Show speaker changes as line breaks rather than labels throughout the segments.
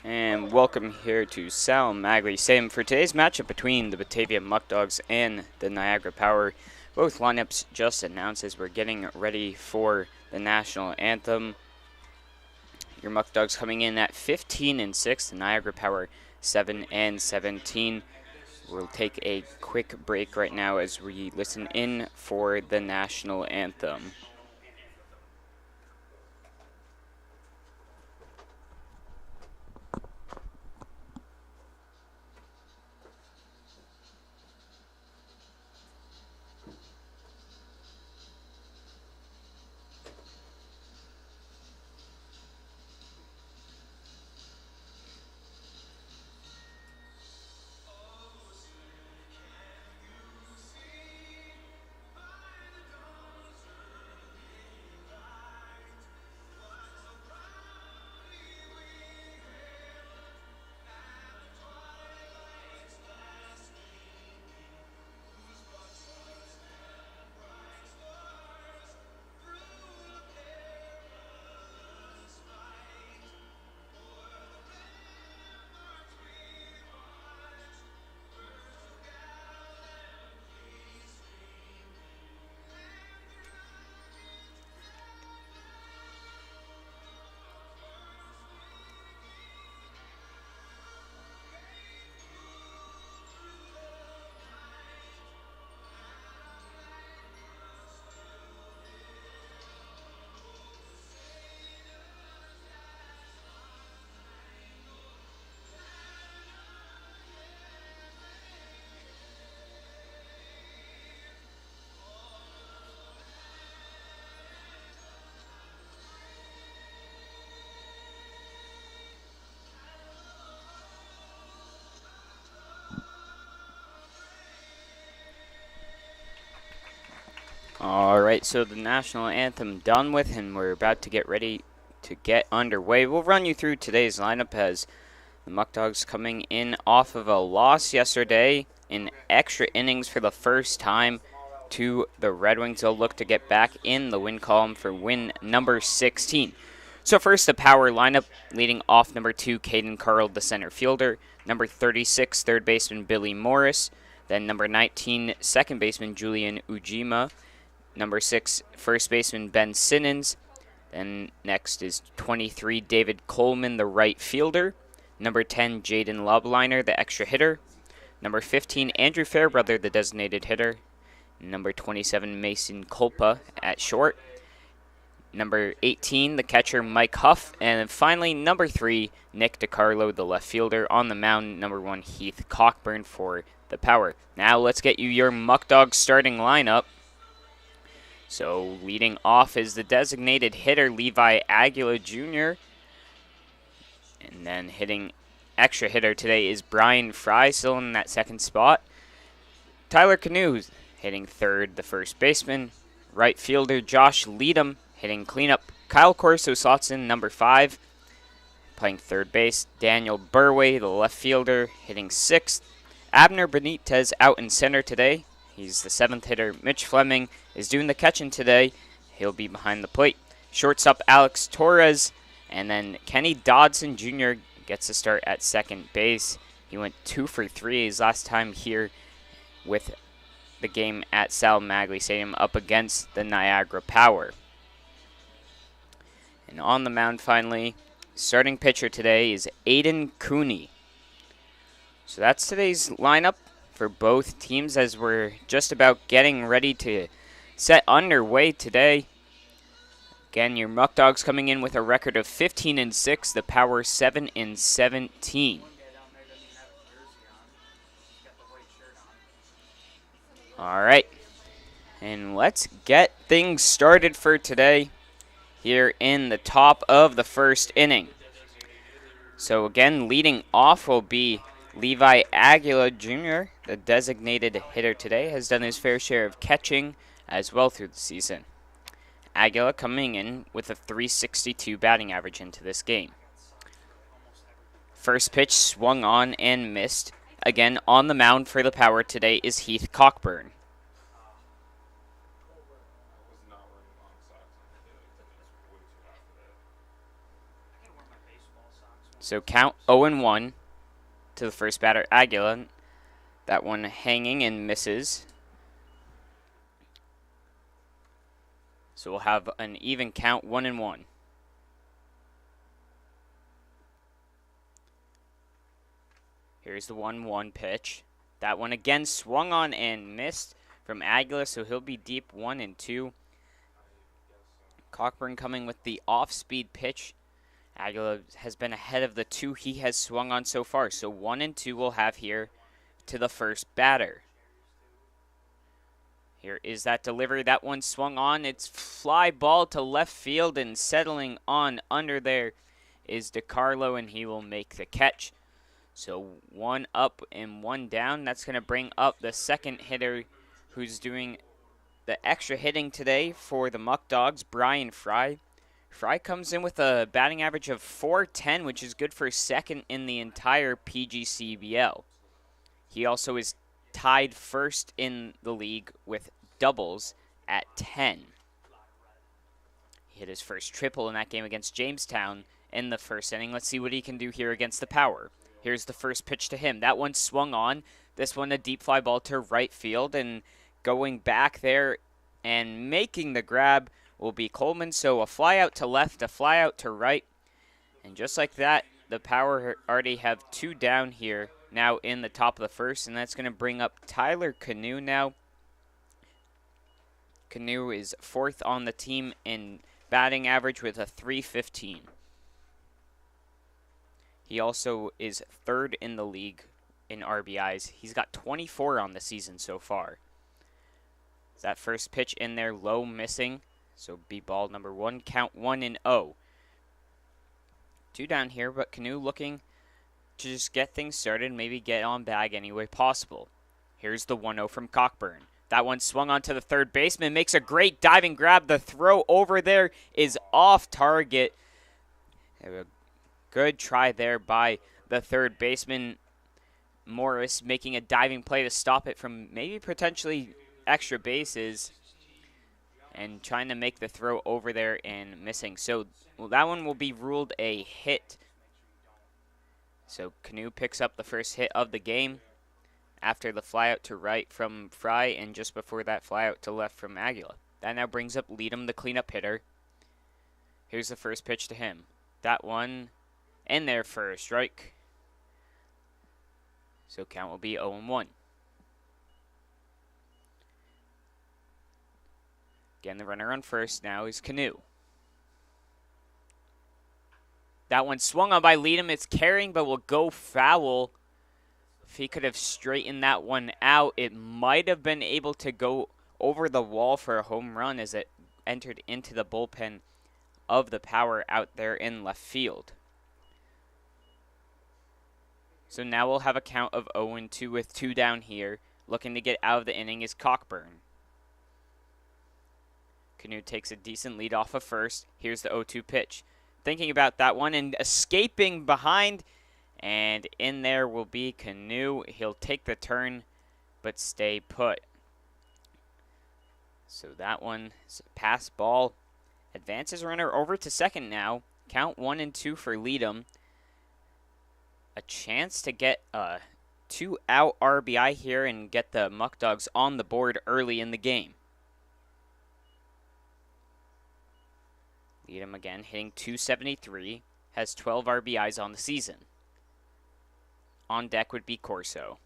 And welcome here to Sal Magley Stadium for today's matchup between the Batavia Muckdogs and the Niagara Power. Both lineups just announced as we're getting ready for the national anthem. Your Muckdogs coming in at 15-6, the Niagara Power 7-17. We'll take a quick break right now as we listen in for the national anthem. Alright, so the national anthem done with, and we're about to get ready to get underway. We'll run you through today's lineup as the Muckdogs coming in off of a loss yesterday in extra innings for the first time to the Red Wings. They'll look to get back in the win column for win number 16. So first, the power lineup, leading off number 2, Caden Carl, the center fielder. Number 36, third baseman Billy Morris. Then number 19, second baseman Julian Ujima. Number 6, first baseman Ben Simmons. Then next is 23, David Coleman, the right fielder. Number 10, Jaden Lobliner, the extra hitter. Number 15, Andrew Fairbrother, the designated hitter. Number 27, Mason Culpa at short. Number 18, the catcher Mike Huff. And then finally, number 3, Nick DiCarlo, the left fielder. On the mound, number 1, Heath Cockburn for the power. Now let's get you your Muckdog starting lineup. So leading off is the designated hitter, Levi Aguila Jr. And then hitting extra hitter today is Brian Fry, still in that second spot. Tyler Canoes hitting third, the first baseman. Right fielder Josh Leadham hitting cleanup. Kyle Corso slots in number 5. Playing third base, Daniel Burway, the left fielder, hitting sixth. Abner Benitez out in center today. He's the 7th hitter. Mitch Fleming is doing the catching today. He'll be behind the plate. Shortstop Alex Torres. And then Kenny Dodson Jr. gets a start at second base. He went 2 for 3 his last time here with the game at Sal Magley Stadium up against the Niagara Power. And on the mound finally, starting pitcher today is Aiden Cooney. So that's today's lineup for both teams as we're just about getting ready to set underway today. Again, your Muckdogs coming in with a record of 15-6, the Power 7-17. All right, and let's get things started for today here in the top of the first inning. So again, leading off will be Levi Aguila Jr., the designated hitter today, has done his fair share of catching as well through the season. Aguila coming in with a .362 batting average into this game. First pitch swung on and missed. Again, on the mound for the Power today is Heath Cockburn. So count 0-1 to the first batter, Aguila. That one hanging and misses. So we'll have an even count, 1-1. Here's the 1-1 pitch. That one again swung on and missed from Aguila, so he'll be deep 1-2. Cockburn coming with the off-speed pitch. Aguila has been ahead of the 2 he has swung on so far, so 1-2 we'll have here to the first batter. Here is that delivery. That one swung on. It's fly ball to left field, and settling on under there is DiCarlo, and he will make the catch. So 1 up and 1 down. That's going to bring up the second hitter who's doing the extra hitting today for the Muckdogs, Brian Fry. Fry comes in with a batting average of .410, which is good for second in the entire PGCBL. He also is tied first in the league with doubles at 10. He hit his first triple in that game against Jamestown in the first inning. Let's see what he can do here against the Power. Here's the first pitch to him. That one swung on. This one a deep fly ball to right field, and going back there and making the grab will be Coleman. So a fly out to left, a fly out to right. And just like that, the Power already have 2 down here now in the top of the first, and that's going to bring up Tyler Canoe now. Canoe is 4th on the team in batting average with a .315. He also is 3rd in the league in RBIs. He's got 24 on the season so far. That first pitch in there, low, missing. So be ball number 1, count 1-0. 2 down here, but Canoe looking to just get things started, maybe get on bag any way possible. Here's the 1-0 from Cockburn. That one swung onto the third baseman, makes a great diving grab. The throw over there is off target. A good try there by the third baseman, Morris, making a diving play to stop it from maybe potentially extra bases and trying to make the throw over there and missing. So that one will be ruled a hit. So Canoe picks up the first hit of the game after the flyout to right from Fry and just before that flyout to left from Aguila. That now brings up Leadham, the cleanup hitter. Here's the first pitch to him. That one in there for a strike. So count will be 0-1. Again, the runner on first now is Canoe. That one swung on by Leadham. It's carrying, but will go foul. If he could have straightened that one out, it might have been able to go over the wall for a home run as it entered into the bullpen of the Power out there in left field. So now we'll have a count of 0-2 with 2 down here. Looking to get out of the inning is Cockburn. Canoe takes a decent lead off of first. Here's the 0-2 pitch. Thinking about that one and escaping behind. And in there will be Canoe. He'll take the turn, but stay put. So that one is a pass ball. Advances runner over to second now. Count 1-2 for Leadham. A chance to get a 2-out RBI here and get the Muckdogs on the board early in the game. Leadham again hitting .273. Has 12 RBIs on the season. On deck would be Corso.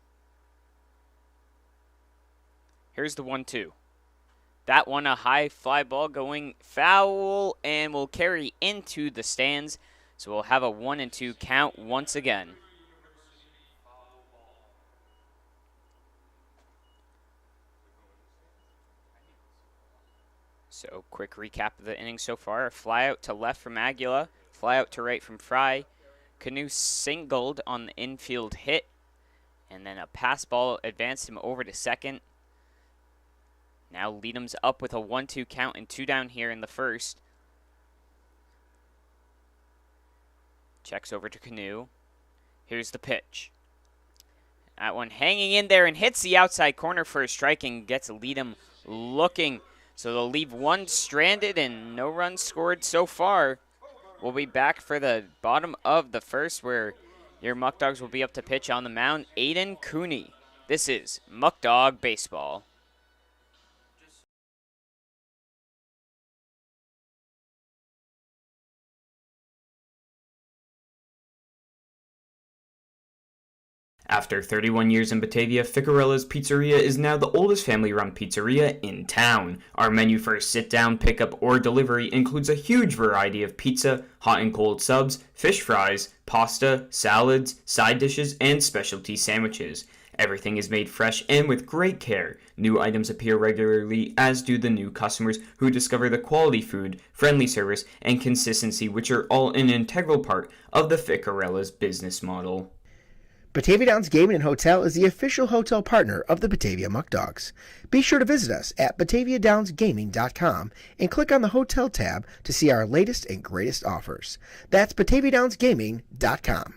Here's the 1-2. That one a high fly ball going foul and will carry into the stands. So we'll have a 1-2 count once again. So quick recap of the inning so far. A fly out to left from Aguila. Fly out to right from Fry. Canoe singled on the infield hit. And then a pass ball advanced him over to second. Now Leadham's up with a 1-2 count and 2 down here in the first. Checks over to Canoe. Here's the pitch. That one hanging in there and hits the outside corner for a strike and gets Leadham looking. So they'll leave one stranded and no runs scored so far. We'll be back for the bottom of the first where your Muck Dogs will be up to pitch on the mound. Aiden Cooney. This is Muck Dog Baseball.
After 31 years in Batavia, Ficarella's Pizzeria is now the oldest family-run pizzeria in town. Our menu for sit-down, pickup, or delivery includes a huge variety of pizza, hot and cold subs, fish fries, pasta, salads, side dishes, and specialty sandwiches. Everything is made fresh and with great care. New items appear regularly, as do the new customers who discover the quality food, friendly service, and consistency, which are all an integral part of the Ficarella's business model.
Batavia Downs Gaming and Hotel is the official hotel partner of the Batavia Muckdogs. Be sure to visit us at BataviaDownsGaming.com and click on the Hotel tab to see our latest and greatest offers. That's BataviaDownsGaming.com.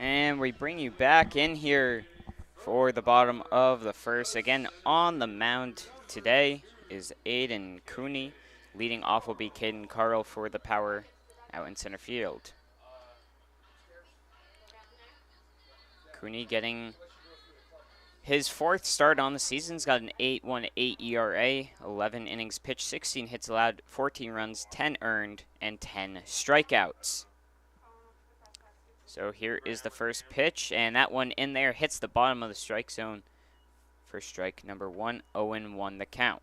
And we bring you back in here for the bottom of the first. Again, on the mound today is Aiden Cooney. Leading off will be Caden Carl for the power out in center field. Cooney getting his fourth start on the season. He's got an 8.18 ERA, 11 innings pitched, 16 hits allowed, 14 runs, 10 earned, and 10 strikeouts. So here is the first pitch, and that one in there hits the bottom of the strike zone for strike number 1, 0-1 the count.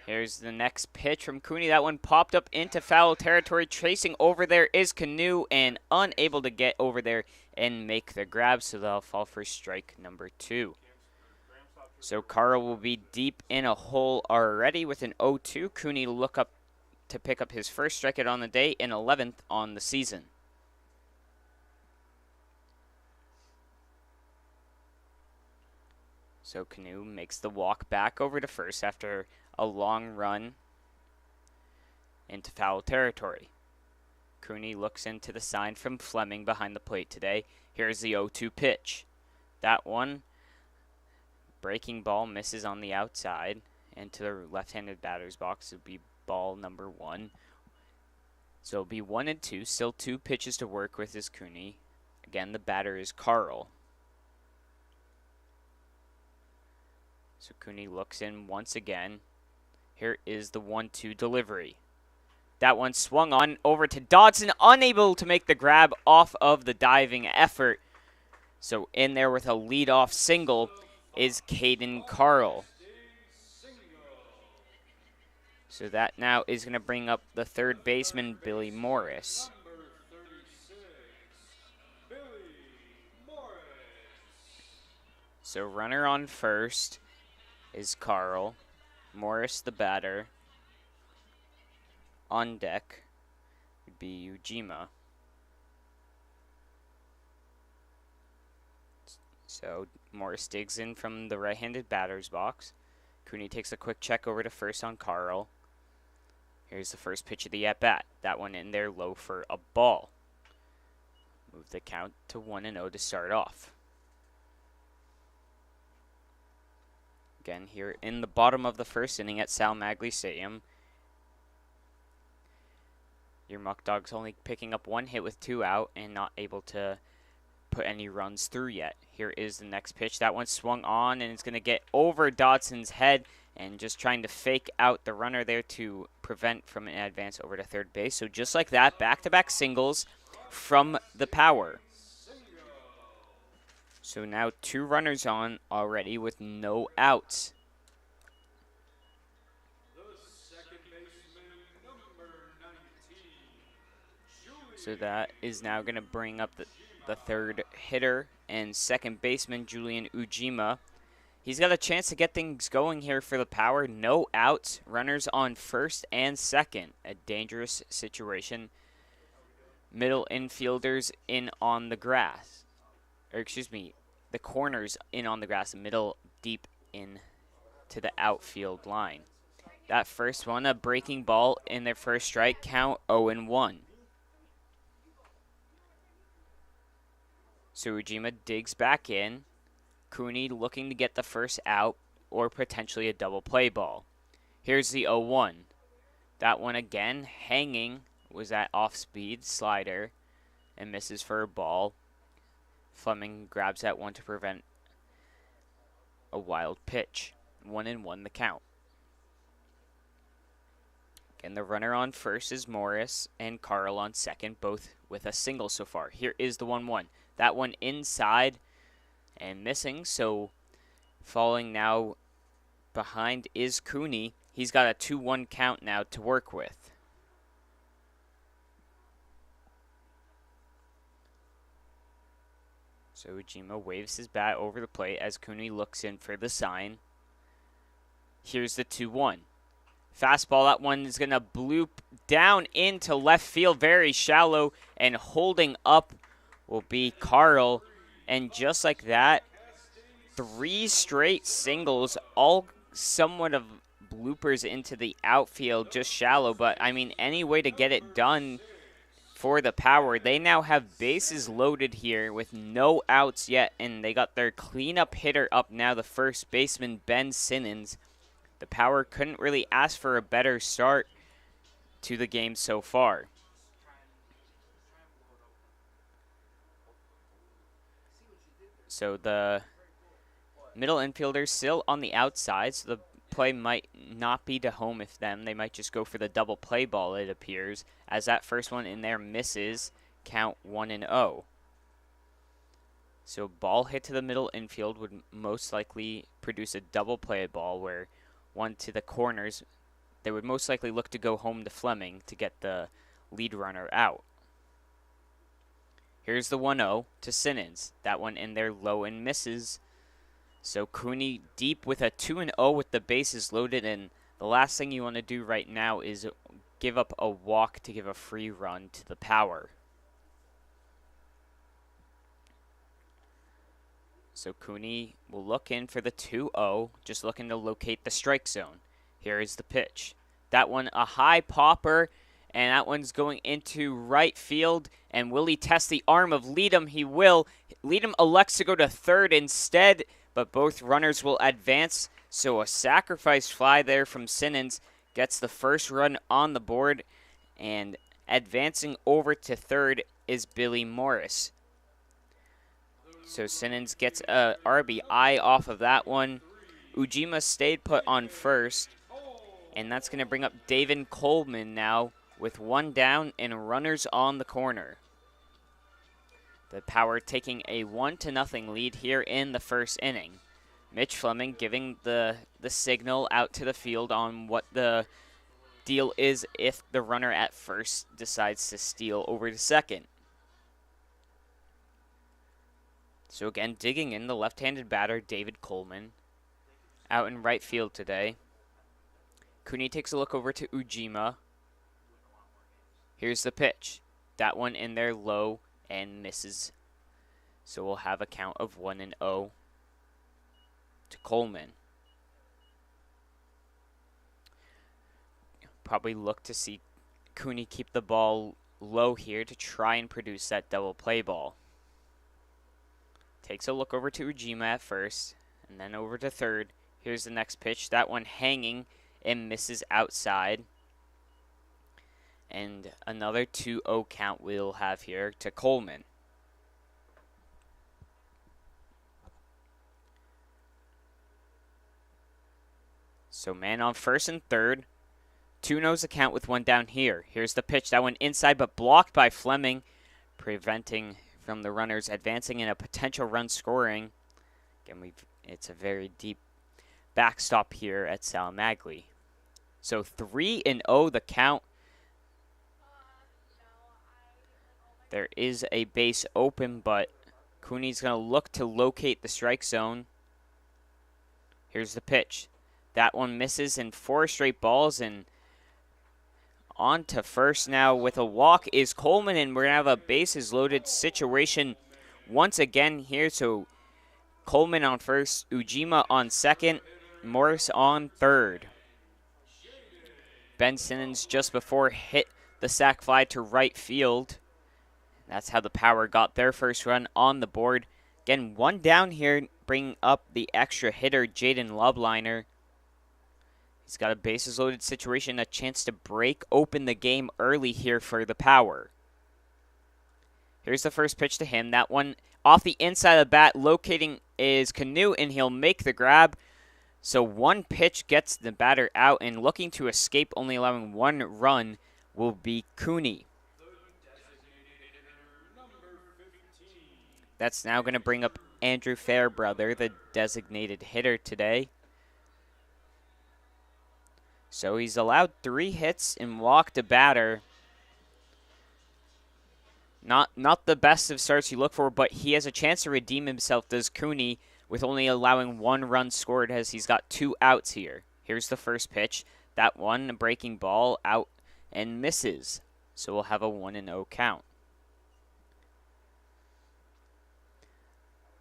Here's the next pitch from Cooney. That one popped up into foul territory. Tracing over there is Canoe, and unable to get over there and make the grab, so they'll fall for strike number 2. So Carl will be deep in a hole already with an 0-2. Cooney look up to pick up his first strikeout on the day and 11th on the season. So Canoe makes the walk back over to first after a long run into foul territory. Cooney looks into the sign from Fleming behind the plate today. Here's the 0-2 pitch. That one, breaking ball, misses on the outside, and to the left-handed batter's box will be ball number 1. So it'll be 1-2, still 2 pitches to work with is Cooney. Again, the batter is Carl. So Cooney looks in once again. Here is the 1-2 delivery. That one swung on over to Dodson, unable to make the grab off of the diving effort. So in there with a leadoff single is Caden Carl. So that now is going to bring up the third baseman, Billy Morris. So runner on first is Carl. Morris, the batter. On deck would be Ujima. So Morris digs in from the right-handed batter's box. Cooney takes a quick check over to first on Carl. Here's the first pitch of the at-bat. That one in there low for a ball. Move the count to 1-0 to start off. Again, here in the bottom of the first inning at Sal Magley Stadium. Your Muck Dogs only picking up 1 hit with 2 out and not able to put any runs through yet. Here is the next pitch. That one swung on, and it's going to get over Dodson's head and just trying to fake out the runner there to prevent from an advance over to third base. So just like that, back-to-back singles from the power. So now 2 runners on already with no outs. So that is now going to bring up the third hitter and second baseman, Julian Ujima. He's got a chance to get things going here for the power. No outs, runners on first and second. A dangerous situation. Middle infielders in on the grass. Or excuse me, the corners in on the grass, middle deep in to the outfield line. That first one, a breaking ball in their first strike, count 0-1. So Ujima digs back in. Cooney looking to get the first out or potentially a double play ball. Here's the 0-1. That one again, hanging, was that off-speed slider and misses for a ball. Fleming grabs that one to prevent a wild pitch. 1-1 the count. Again, the runner on first is Morris and Carl on second, both with a single so far. Here is the 1-1. That one inside and missing, so falling now behind is Cooney. He's got a 2-1 count now to work with. So Ujima waves his bat over the plate as Cooney looks in for the sign. Here's the 2-1. Fastball, that one is going to bloop down into left field, very shallow, and holding up will be Carl. And just like that, 3 straight singles, all somewhat of bloopers into the outfield, just shallow. But, I mean, any way to get it done for the power. They now have bases loaded here with no outs yet, and they got their cleanup hitter up now, the first baseman, Ben Simmons. The power couldn't really ask for a better start to the game so far. So the middle infielder still on the outside, so the play might not be to home if them. They might just go for the double play ball, it appears, as that first one in there misses, count 1-0. So ball hit to the middle infield would most likely produce a double play ball where one to the corners. They would most likely look to go home to Fleming to get the lead runner out. Here's the 1-0 to Simmons. That one in there low and misses. So Cooney deep with a 2-0 with the bases loaded, and the last thing you want to do right now is give up a walk to give a free run to the power. So Cooney will look in for the 2-0, just looking to locate the strike zone. Here is the pitch. That one a high popper, and that one's going into right field. And will he test the arm of Leadham? He will. Leadham elects to go to third instead, but both runners will advance. So a sacrifice fly there from Simmons gets the first run on the board, and advancing over to third is Billy Morris. So Simmons gets a RBI off of that one. Ujima stayed put on first, and that's going to bring up David Coleman now with one down and runners on the corner. The Power taking a 1-0 lead here in the first inning. Mitch Fleming giving the signal out to the field on what the deal is if the runner at first decides to steal over to second. So again, digging in the left-handed batter, David Coleman, out in right field today. Cooney takes a look over to Ujima. Here's the pitch. That one in there low and misses. So we'll have a count of 1-0 to Coleman. Probably look to see Cooney keep the ball low here to try and produce that double play ball. Takes a look over to Ujima at first, and then over to third. Here's the next pitch. That one hanging and misses outside. And another 2-0 count we'll have here to Coleman. So man on first and third. 2-0's the count with one down here. Here's the pitch. That one inside but blocked by Fleming. preventing from the runners advancing in a potential run scoring. Again, it's a very deep backstop here at Salamagli. So 3-0 the count. There is a base open, but Cooney's going to look to locate the strike zone. Here's the pitch. That one misses in 4 straight balls, and on to first now with a walk is Coleman, and we're going to have a bases loaded situation once again here. So Coleman on first, Ujima on second, Morris on third. Ben Simmons just before hit the sac fly to right field. That's how the Power got their first run on the board. Again, one down here, bringing up the extra hitter, Jaden Lubliner. He's got a bases loaded situation, a chance to break open the game early here for the Power. Here's the first pitch to him. That one off the inside of the bat, locating is Canoe, and he'll make the grab. So one pitch gets the batter out, and looking to escape, only allowing 1 run, will be Cooney. That's now going to bring up Andrew Fairbrother, the designated hitter today. So he's allowed 3 hits and walked a batter. Not the best of starts you look for, but he has a chance to redeem himself, does Cooney, with only allowing 1 run scored as he's got 2 outs here. Here's the first pitch. That one, a breaking ball, out and misses. So we'll have a 1-0 count.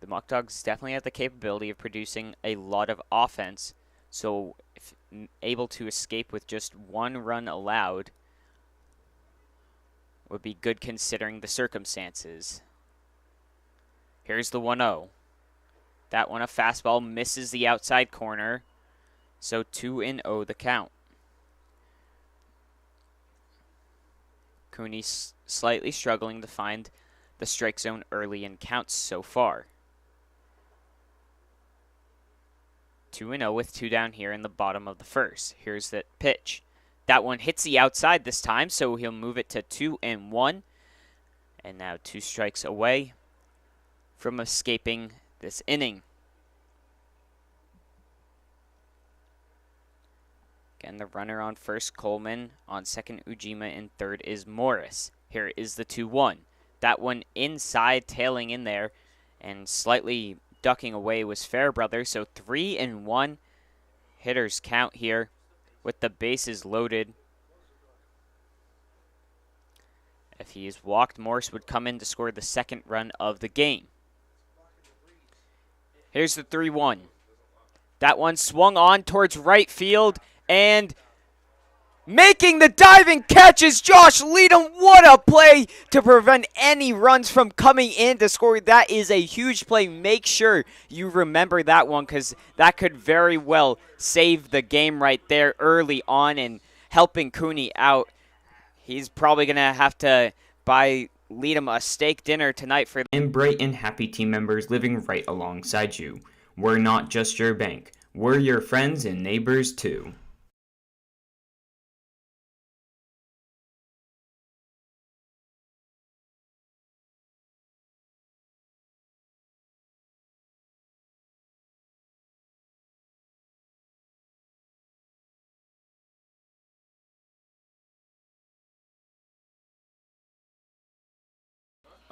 The Muckdogs definitely have the capability of producing a lot of offense, so if able to escape with just 1 run allowed would be good considering the circumstances. Here's the 1-0. That one, a fastball, misses the outside corner, so 2-0 the count. Cooney slightly struggling to find the strike zone early in counts so far. 2-0 with 2 down here in the bottom of the first. Here's that pitch. That one hits the outside this time, so he'll move it to 2-1. And now 2 strikes away from escaping this inning. Again, the runner on first, Coleman. On second, Ujima. And third is Morris. Here is the 2-1. That one inside, tailing in there, and slightly ducking away was Fairbrother. So 3-1 hitters count here with the bases loaded. If he is walked, Morris would come in to score the 2nd run of the game. Here's the 3-1. That one swung on towards right field, and making the diving catch is Josh Leadham. What a play to prevent any runs from coming in to score. That is a huge play. Make sure you remember that one, because that could very well save the game right there early on and helping Cooney out. He's probably going to have to buy Leadham a steak dinner tonight for
and bright and happy team members living right alongside you. We're not just your bank. We're your friends and neighbors too.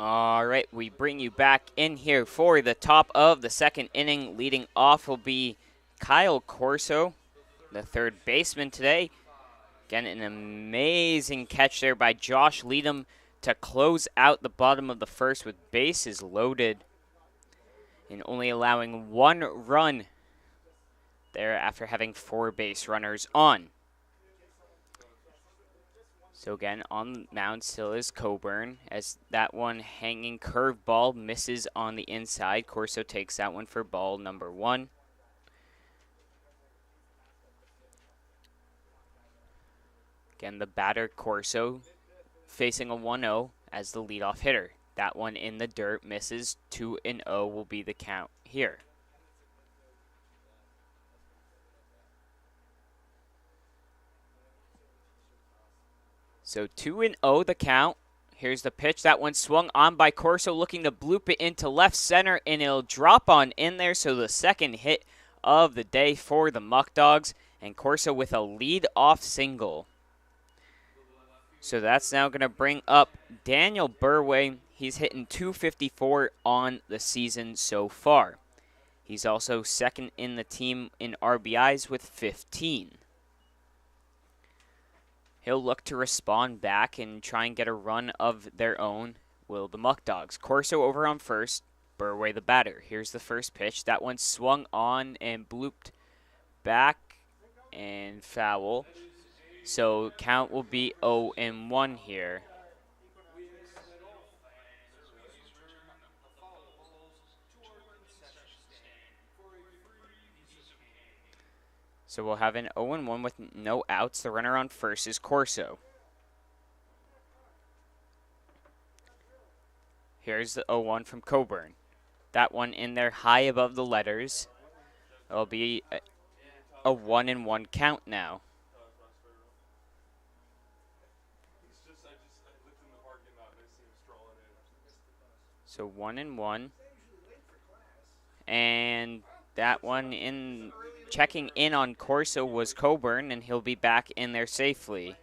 All right, we bring you back in here for the top of the 2nd inning. Leading off will be Kyle Corso, the 3rd baseman today. Again, an amazing catch there by Josh Leadham to close out the bottom of the first with bases loaded and only allowing 1 run there after having 4 base runners on. So again, on the mound still is Coburn, as that one hanging curveball misses on the inside. Corso takes that one for ball number 1. Again, the batter Corso facing a 1-0 as the leadoff hitter. That one in the dirt misses. 2-0 will be the count here. So 2-0 the count. Here's the pitch. That one swung on by Corso, looking to bloop it into left center, and it'll drop on in there. So the second hit of the day for the Muckdogs, and Corso with a lead-off single. So that's now going to bring up Daniel Burway. He's hitting .254 on the season so far. He's also second in the team in RBIs with 15. He'll look to respond back and try and get a run of their own, will the Muckdogs. Corso over on first, Burway the batter. Here's the first pitch. That one swung on and blooped back and foul. So count will be 0-1 here. So we'll have an 0-1 with no outs. The runner on first is Corso. Here's the 0-1 from Coburn. That one in there high above the letters. It'll be a 1-1 count now. So 1-1. And that one in checking in on Corso was Coburn, and he'll be back in there safely.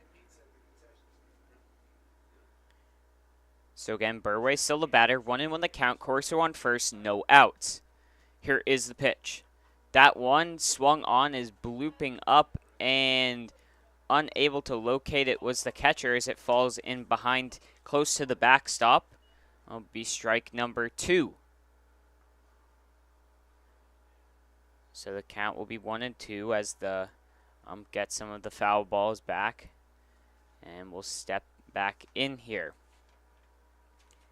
So again, Burway still the batter. 1-1 the count. Corso on first, no outs. Here is the pitch. That one swung on, is blooping up, and unable to locate it was the catcher as it falls in behind close to the backstop. It'll be strike number 2. So the count will be 1-2 as the get some of the foul balls back. And we'll step back in here.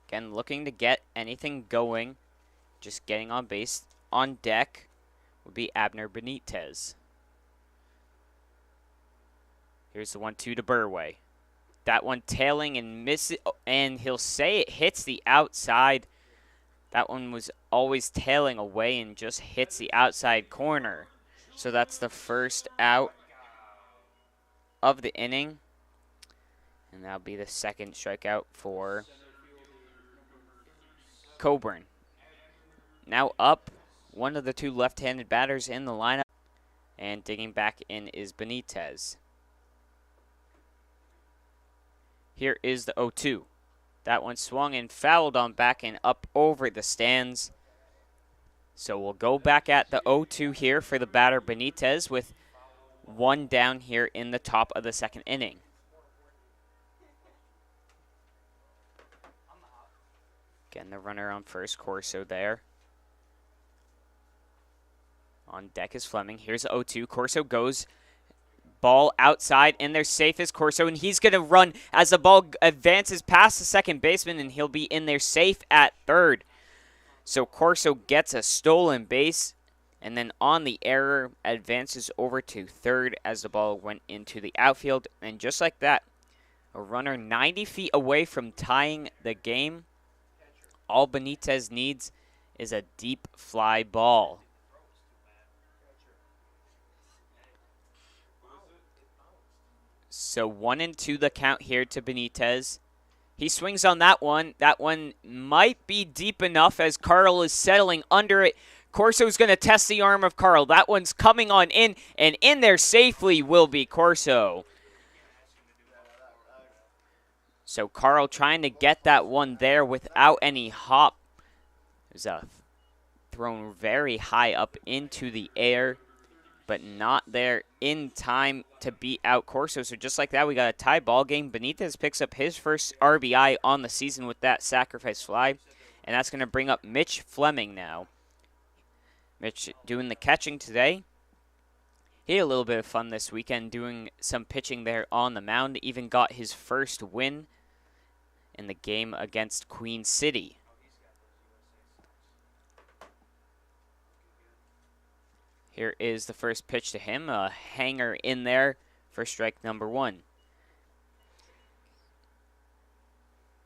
Again, looking to get anything going. Just getting on base. On deck would be Abner Benitez. Here's the 1-2 to Burway. That one tailing and misses, and he'll say it hits the outside. That one was always tailing away and just hits the outside corner. So that's the first out of the inning. And that'll be the second strikeout for Coburn. Now up, one of the two left-handed batters in the lineup. And digging back in is Benitez. Here is the 0-2. That one swung and fouled on back and up over the stands. So we'll go back at the 0-2 here for the batter Benitez with one down here in the top of the second inning. Again, the runner on first, Corso there. On deck is Fleming. Here's the 0-2. Corso goes. Ball outside, and they're safe as Corso, and he's going to run as the ball advances past the second baseman, and he'll be in there safe at third. So Corso gets a stolen base, and then on the error, advances over to third as the ball went into the outfield. And just like that, a runner 90 feet away from tying the game. All Benitez needs is a deep fly ball. So 1-2 the count here to Benitez. He swings on that one. That one might be deep enough as Carl is settling under it. Corso's going to test the arm of Carl. That one's coming on in, and in there safely will be Corso. So Carl trying to get that one there without any hop. It was thrown very high up into the air, but not there in time to beat out Corso. So just like that, we got a tie ball game. Benitez picks up his first RBI on the season with that sacrifice fly, and that's going to bring up Mitch Fleming now. Mitch doing the catching today. He had a little bit of fun this weekend doing some pitching there on the mound. Even got his first win in the game against Queen City. Here is the first pitch to him, a hanger in there for strike number 1.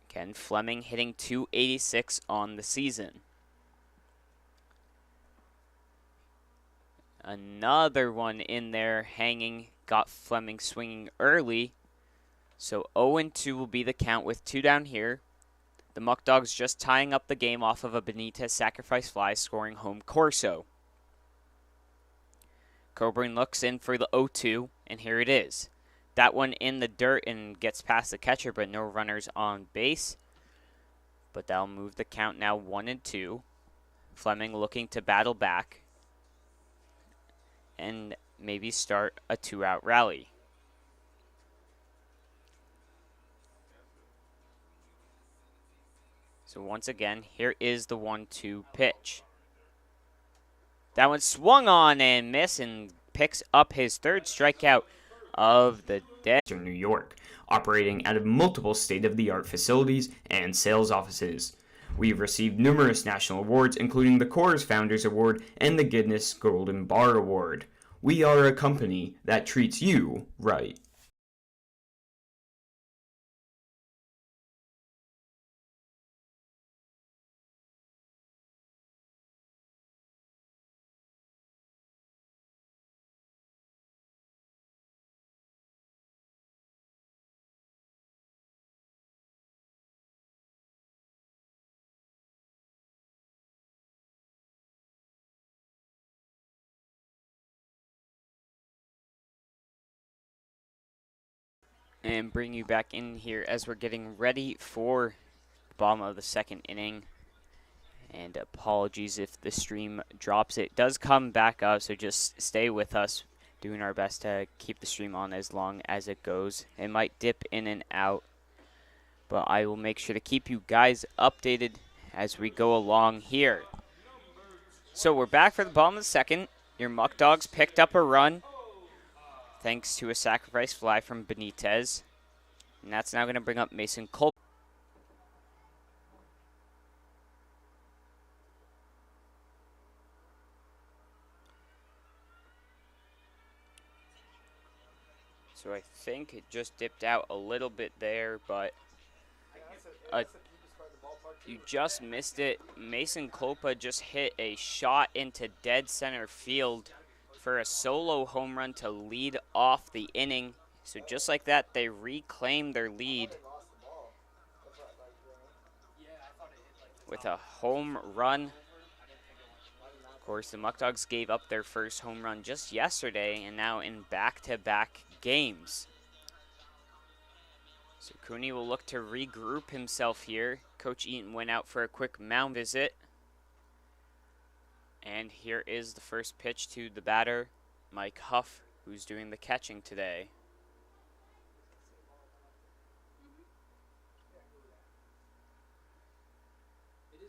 Ken Fleming hitting .286 on the season. Another one in there hanging, got Fleming swinging early. So 0-2 will be the count with 2 down here. The Muckdogs just tying up the game off of a Benitez sacrifice fly, scoring home Corso. Coburn looks in for the 0-2, and here it is. That one in the dirt and gets past the catcher, but no runners on base. But that'll move the count now 1-2. Fleming looking to battle back and maybe start a 2-out rally. So once again, here is the 1-2 pitch. That one swung on and missed and picks up his 3rd strikeout of the day.
New York, operating out of multiple state-of-the-art facilities and sales offices. We've received numerous national awards, including the Coors Founders Award and the Guinness Golden Bar Award. We are a company that treats you right.
And bring you back in here as we're getting ready for the bottom of the 2nd inning. And apologies if the stream drops. It does come back up, so just stay with us, doing our best to keep the stream on as long as it goes. It might dip in and out, but I will make sure to keep you guys updated as we go along here. So we're back for the bottom of the 2nd. Your Muckdogs picked up a run thanks to a sacrifice fly from Benitez. And that's now going to bring up Mason Culp. So I think it just dipped out a little bit there, but you just missed it. Mason Culpa just hit a shot into dead center field for a solo home run to lead off the inning. So just like that, they reclaim their lead with a home run. Of course, the Muckdogs gave up their first home run just yesterday and now in back-to-back games. So Cooney will look to regroup himself here. Coach Eaton went out for a quick mound visit. And here is the first pitch to the batter, Mike Huff, who's doing the catching today.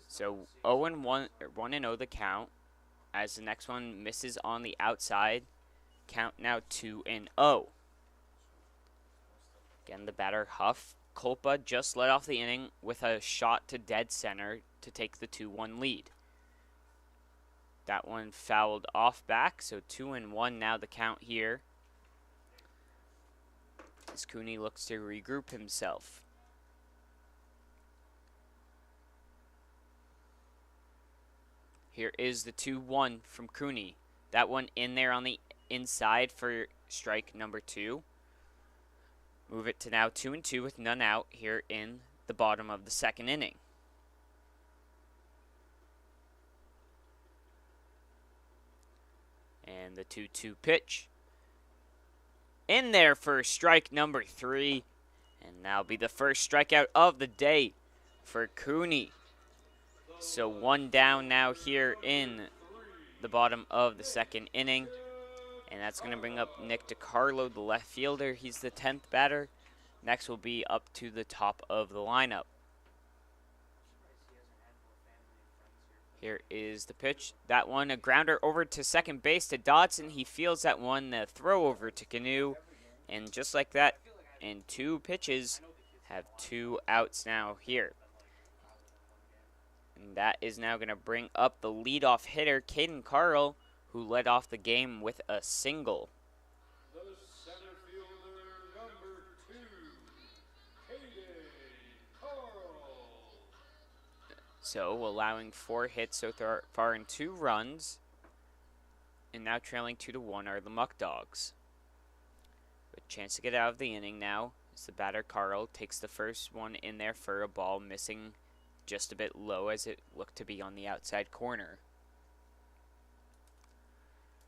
So 0-1, or 1-0 the count, as the next one misses on the outside. Count now 2-0. Again, the batter Huff. Culpa just led off the inning with a shot to dead center to take the 2-1 lead. That one fouled off back, so 2-1 now the count here. As Cooney looks to regroup himself. Here is the 2-1 from Cooney. That one in there on the inside for strike number 2. Move it to now 2-2 with none out here in the bottom of the 2nd inning. And the 2-2 pitch. In there for strike number 3. And that'll be the first strikeout of the day for Cooney. So 1 down now here in the bottom of the 2nd inning. And that's going to bring up Nick DiCarlo, the left fielder. He's the 10th batter. Next will be up to the top of the lineup. Here is the pitch. That one, a grounder over to second base to Dodson. He fields that one, the throw over to Canoe. And just like that, in 2 pitches, have 2 outs now here. And that is now going to bring up the leadoff hitter, Caden Carl, who led off the game with a single.
The center fielder, number 2, Caden Carl.
So allowing 4 hits so far in 2 runs. And now trailing 2-1 are the Muckdogs. A chance to get out of the inning now As the batter Carl takes the first one in there for a ball, missing just a bit low as it looked to be on the outside corner.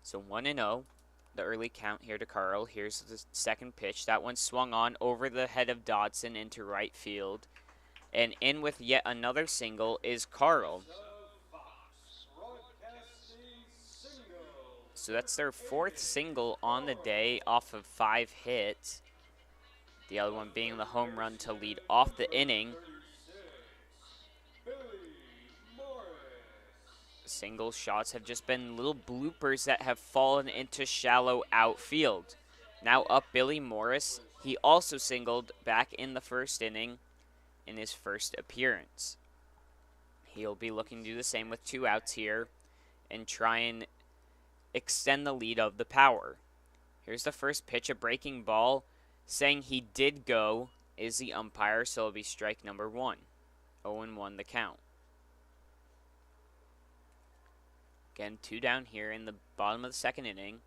So 1-0, the early count here to Carl. Here's the second pitch. That one swung on over the head of Dodson into right field. And in with yet another single is Carl. So that's their fourth single on the day off of 5 hits. The other one being the home run to lead off the inning. Single shots have just been little bloopers that have fallen into shallow outfield. Now up Billy Morris. He also singled back in the first inning in his first appearance. He'll be looking to do the same with 2 outs here and try and extend the lead of the Power. Here's the first pitch, a breaking ball. Saying he did go is the umpire, so it'll be strike number 1. 0-1 the count. Again, 2 down here in the bottom of the second inning.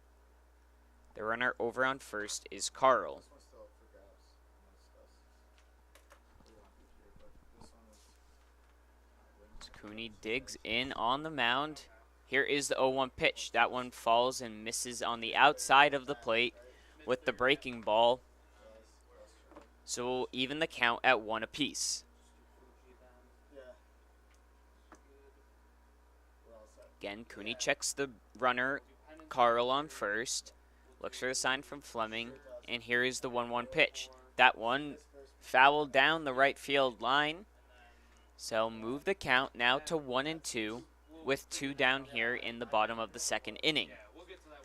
The runner over on first is Carl. Cooney digs in on the mound. Here is the 0-1 pitch. That one falls and misses on the outside of the plate with the breaking ball. So we'll even the count at 1 apiece. Again, Cooney checks the runner, Carl on first. Looks for the sign from Fleming. And here is the 1-1 pitch. That one fouled down the right field line. So move the count now to 1-2 with 2 down here in the bottom of the second inning.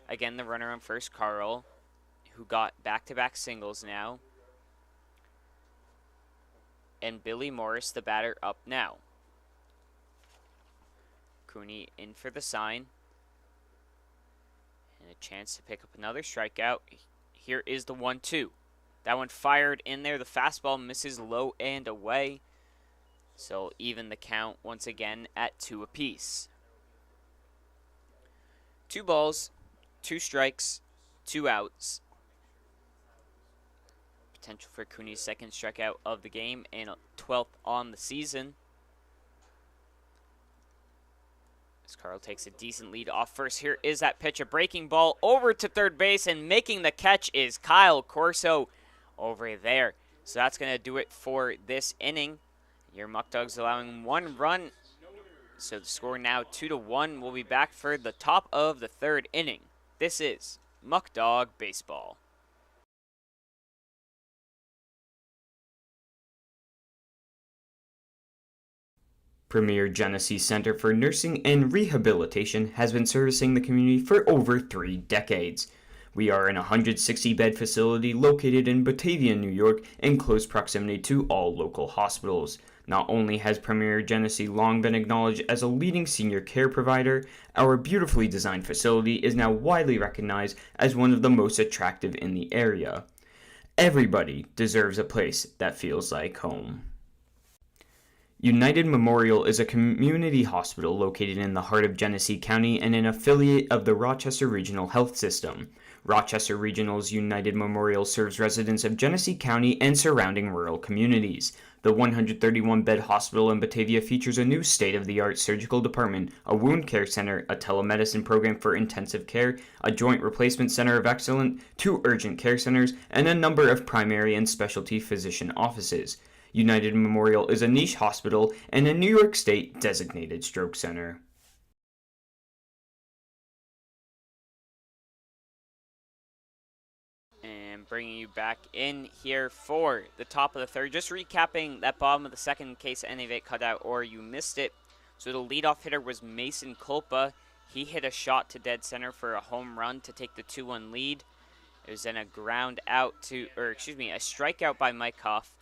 Again, the runner on first, Carl, who got back-to-back singles now. And Billy Morris, the batter, up now. Cooney in for the sign. And a chance to pick up another strikeout. Here is the 1-2. That one fired in there. The fastball misses low and away. So even the count once again at 2 apiece. 2 balls, 2 strikes, 2 outs. Potential for Cooney's second strikeout of the game and 12th on the season. As Carl takes a decent lead off first. Here is that pitch, a breaking ball over to third base, and making the catch is Kyle Corso over there. So that's going to do it for this inning. Your Muckdogs allowing 1 run. So the score now 2-1. We'll be back for the top of the 3rd inning. This is Muckdog Baseball.
Premier Genesee Center for Nursing and Rehabilitation has been servicing the community for over 3 decades. We are an 160-bed facility located in Batavia, New York, in close proximity to all local hospitals. Not only has Premier Genesee long been acknowledged as a leading senior care provider, our beautifully designed facility is now widely recognized as one of the most attractive in the area. Everybody deserves a place that feels like home. United Memorial is a community hospital located in the heart of Genesee County and an affiliate of the Rochester Regional Health System. Rochester Regional's United Memorial serves residents of Genesee County and surrounding rural communities. The 131-bed hospital in Batavia features a new state-of-the-art surgical department, a wound care center, a telemedicine program for intensive care, a joint replacement center of excellence, 2 urgent care centers, and a number of primary and specialty physician offices. United Memorial is a niche hospital and a New York State designated stroke center.
And bringing you back in here for the top of the 3rd. Just recapping that bottom of the 2nd in case any of it cut out or you missed it. So the leadoff hitter was Mason Culpa. He hit a shot to dead center for a home run to take the 2-1 lead. It was then a a strikeout by Mike Huff.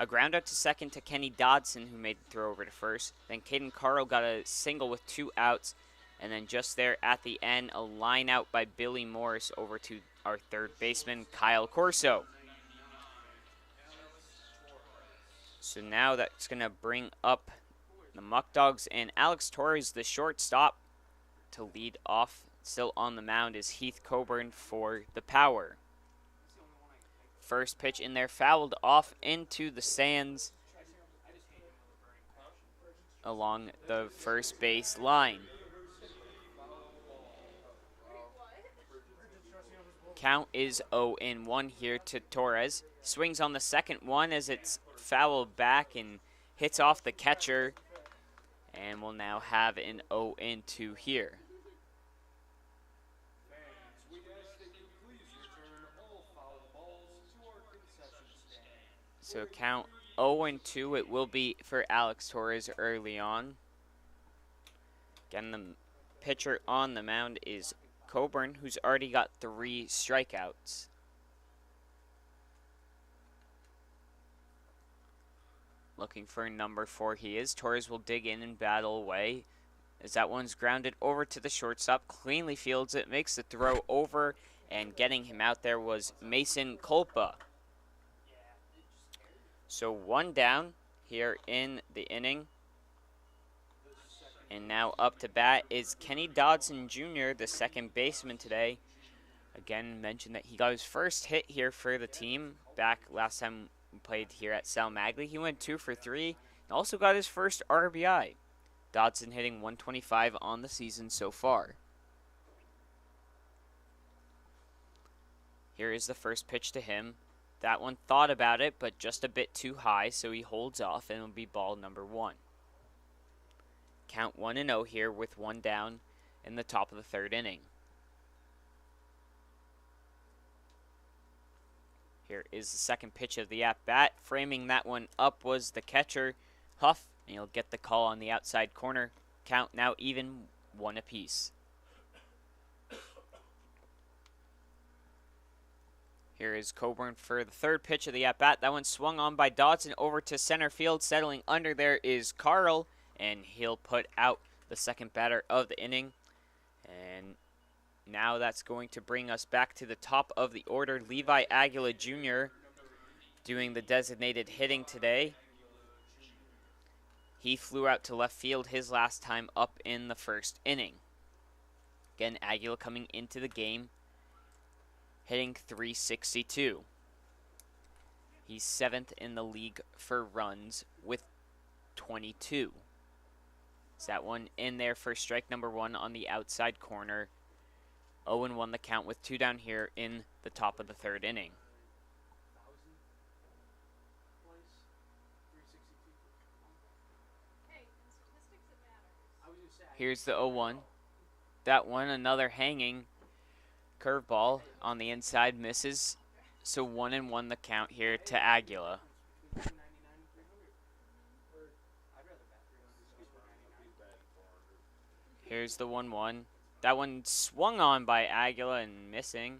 A ground out to second to Kenny Dodson, who made the throw over to first. Then Caden Carl got a single with 2 outs. And then just there at the end, a line out by Billy Morris over to our 3rd baseman, Kyle Corso. So now that's going to bring up the Muckdogs and Alex Torres, the shortstop, to lead off. Still on the mound is Heath Coburn for the Power. first pitch in there, fouled off into the stands along the first base line. Count is 0-1 here to Torres. Swings on the second one as it's fouled back and hits off the catcher. And we'll now have an 0-2 here. So count 0-2, it will be for Alex Torres early on. Again, the pitcher on the mound is Coburn, who's already got 3 strikeouts. Looking for number 4 he is. Torres will dig in and battle away as that one's grounded over to the shortstop. Cleanly fields it, makes the throw over, and getting him out there was Mason Culpa. So 1 down here in the inning. And now up to bat is Kenny Dodson Jr., the second baseman today. Again, mentioned that he got his first hit here for the team back last time we played here at Sal Maglie. He went 2 for 3 and also got his first RBI. Dodson hitting 125 on the season so far. Here is the first pitch to him. That one thought about it, but just a bit too high, so he holds off and it'll be ball number 1. Count 1-0 here with 1 down in the top of the 3rd inning. Here is the second pitch of the at-bat. Framing that one up was the catcher, Huff, and he'll get the call on the outside corner. Count now even, 1 apiece. Here is Coburn for the 3rd pitch of the at-bat. That one swung on by Dodson over to center field. Settling under there is Carl, and he'll put out the second batter of the inning. And now that's going to bring us back to the top of the order. Levi Aguila Jr. doing the designated hitting today. He flew out to left field his last time up in the 1st inning. Again, Aguila coming into the game, hitting .362. He's 7th in the league for runs with 22. Is that one in there for strike number 1 on the outside corner. 0-1 the count with 2 down here in the top of the 3rd inning. Here's the 0-1. That one, another hanging curveball on the inside, misses. So 1-1 the count here to Aguila. Here's the 1-1. That one swung on by Aguila and missing.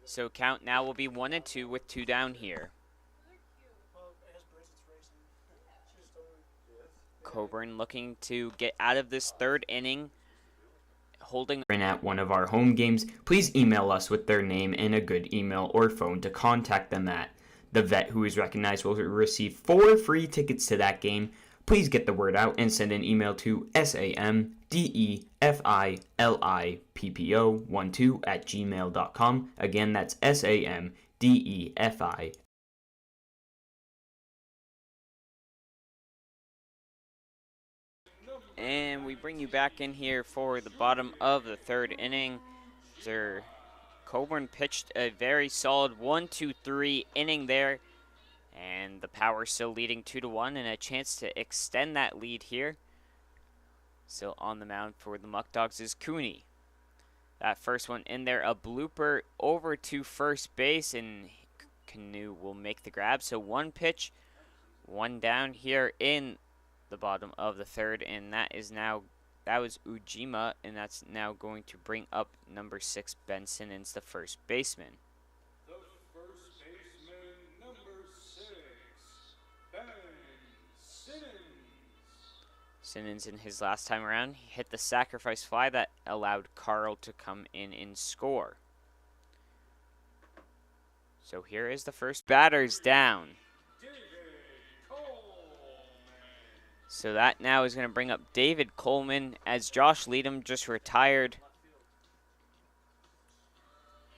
So count now will be 1-2 with 2 down here. Coburn looking to get out of this 3rd inning, holding
at one of our home games. Please email us with their name and a good email or phone to contact them at. The vet who is recognized will receive 4 free tickets to that game. Please get the word out and send an email to samdefilippo12@gmail.com. Again, that's samdefi.
And we bring you back in here for the bottom of the 3rd inning. Coburn pitched a very solid 1-2-3 inning there. And the Power still leading 2-1 and a chance to extend that lead here. Still on the mound for the Muckdogs is Cooney. That first one in there, a blooper over to first base, and Canoe will make the grab. So 1 pitch, 1 down here in the bottom of the 3rd, and that was Ujima, and that's now going to bring up number 6, Ben Simmons, the first baseman.
The first baseman, number 6, Ben Simmons.
Simmons in his last time around, he hit the sacrifice fly that allowed Carl to come in and score. So here is the first batters down. So that now is going to bring up David Coleman as Josh Leadham just retired.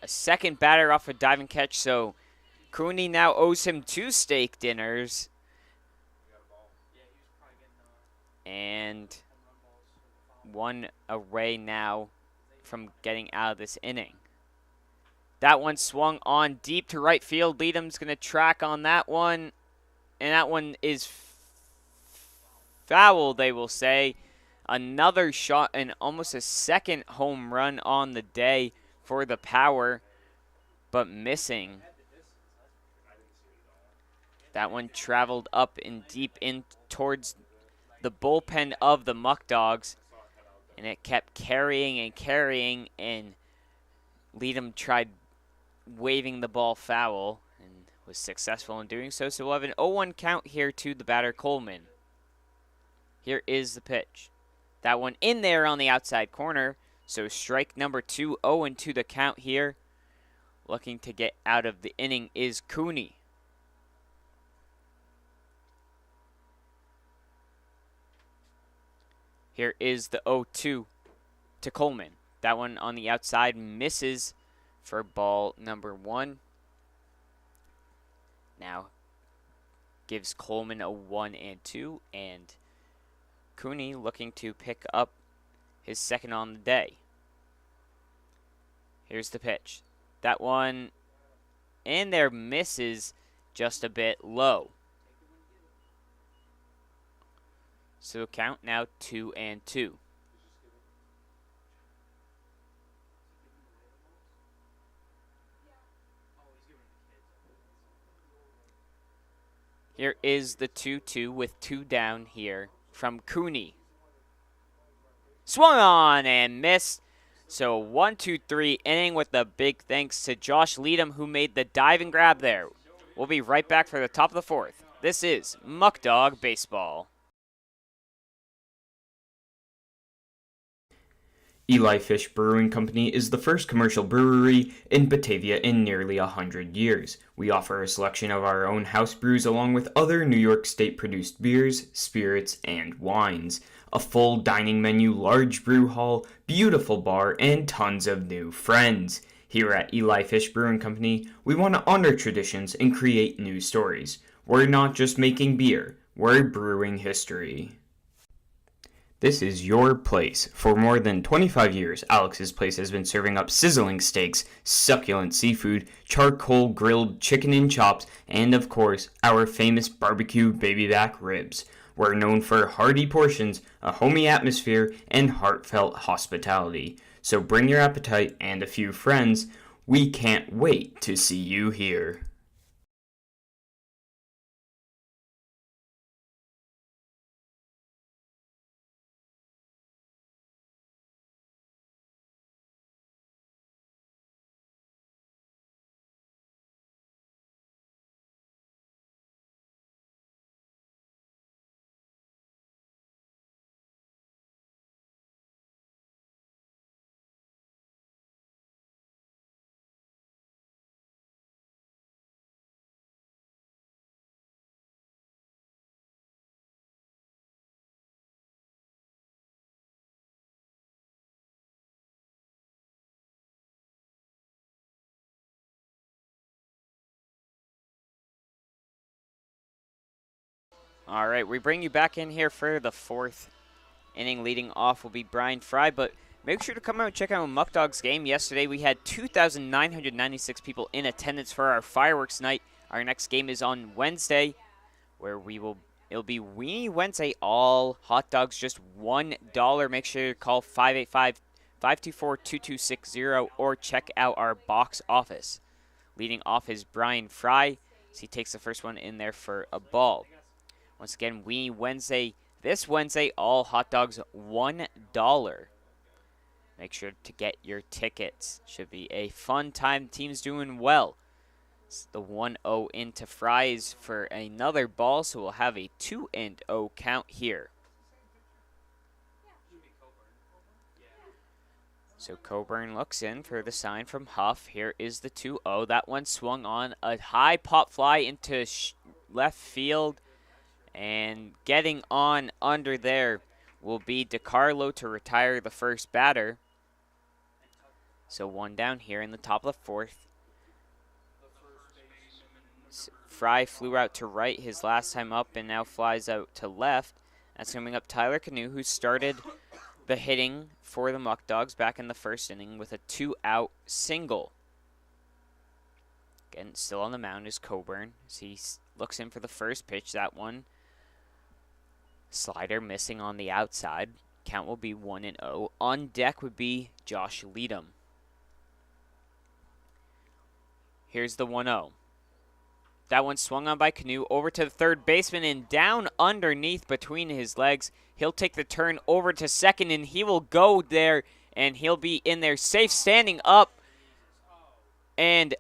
A second batter off a diving catch, so Cooney now owes him 2 steak dinners. And 1 away now from getting out of this inning. That one swung on deep to right field. Leadham's going to track on that one. And that one is foul, they will say. Another shot and almost a second home run on the day for the Power, but missing. That one traveled up and deep in towards the bullpen of the Muckdogs, and it kept carrying, and Leadham tried waving the ball foul and was successful in doing so. So we'll have an 0-1 count here to the batter, Coleman. Here is the pitch. That one in there on the outside corner. So strike number 2, 0-2 the count here. Looking to get out of the inning is Cooney. Here is the 0-2 to Coleman. That one on the outside misses for ball number 1. Now gives Coleman a 1-2, and Cooney looking to pick up his second on the day. Here's the pitch. That one in there misses just a bit low. So count now 2-2. Here is the 2-2 with 2 down here from Cooney. Swung on and missed. So 1-2-3 inning with a big thanks to Josh Leadham, who made the dive and grab there. We'll be right back for the top of the 4th. This is Muckdog Baseball.
Eli Fish Brewing Company is the first commercial brewery in Batavia in nearly 100 years. We offer a selection of our own house brews along with other New York State produced beers, spirits, and wines. A full dining menu, large brew hall, beautiful bar, and tons of new friends. Here at Eli Fish Brewing Company, we want to honor traditions and create new stories. We're not just making beer, we're brewing history. This is your place. For more than 25 years, Alex's Place has been serving up sizzling steaks, succulent seafood, charcoal grilled chicken and chops, and of course, our famous barbecue baby back ribs. We're known for hearty portions, a homey atmosphere, and heartfelt hospitality. So bring your appetite and a few friends. We can't wait to see you here.
All right, we bring you back in here for the 4th inning. Leading off will be Brian Fry, but make sure to come out and check out Muckdogs game. Yesterday we had 2,996 people in attendance for our fireworks night. Our next game is on Wednesday, where it'll be Weenie Wednesday, all hot dogs just $1. Make sure to call 585-524-2260 or check out our box office. Leading off is Brian Fry, as he takes the first one in there for a ball. Once again, Weenie Wednesday, this Wednesday, all hot dogs $1. Make sure to get your tickets. Should be a fun time. Team's doing well. It's the 1-0 into Fries for another ball, so we'll have a 2-0 count here. So Coburn looks in for the sign from Huff. Here is the 2-0. That one swung on a high pop fly into left field. And getting on under there will be DiCarlo to retire the first batter. So 1 down here in the top of the 4th. Fry flew out to right his last time up and now flies out to left. That's coming up Tyler Canoe, who started the hitting for the Muckdogs back in the first inning with a 2-out single. Again, still on the mound is Coburn as he looks in for the first pitch. That one, slider missing on the outside. Count will be 1-0. On deck would be Josh Leadham. Here's the 1-0. That one swung on by Canoe over to the third baseman and down underneath between his legs. He'll take the turn over to second and he will go there and he'll be in there safe standing up. And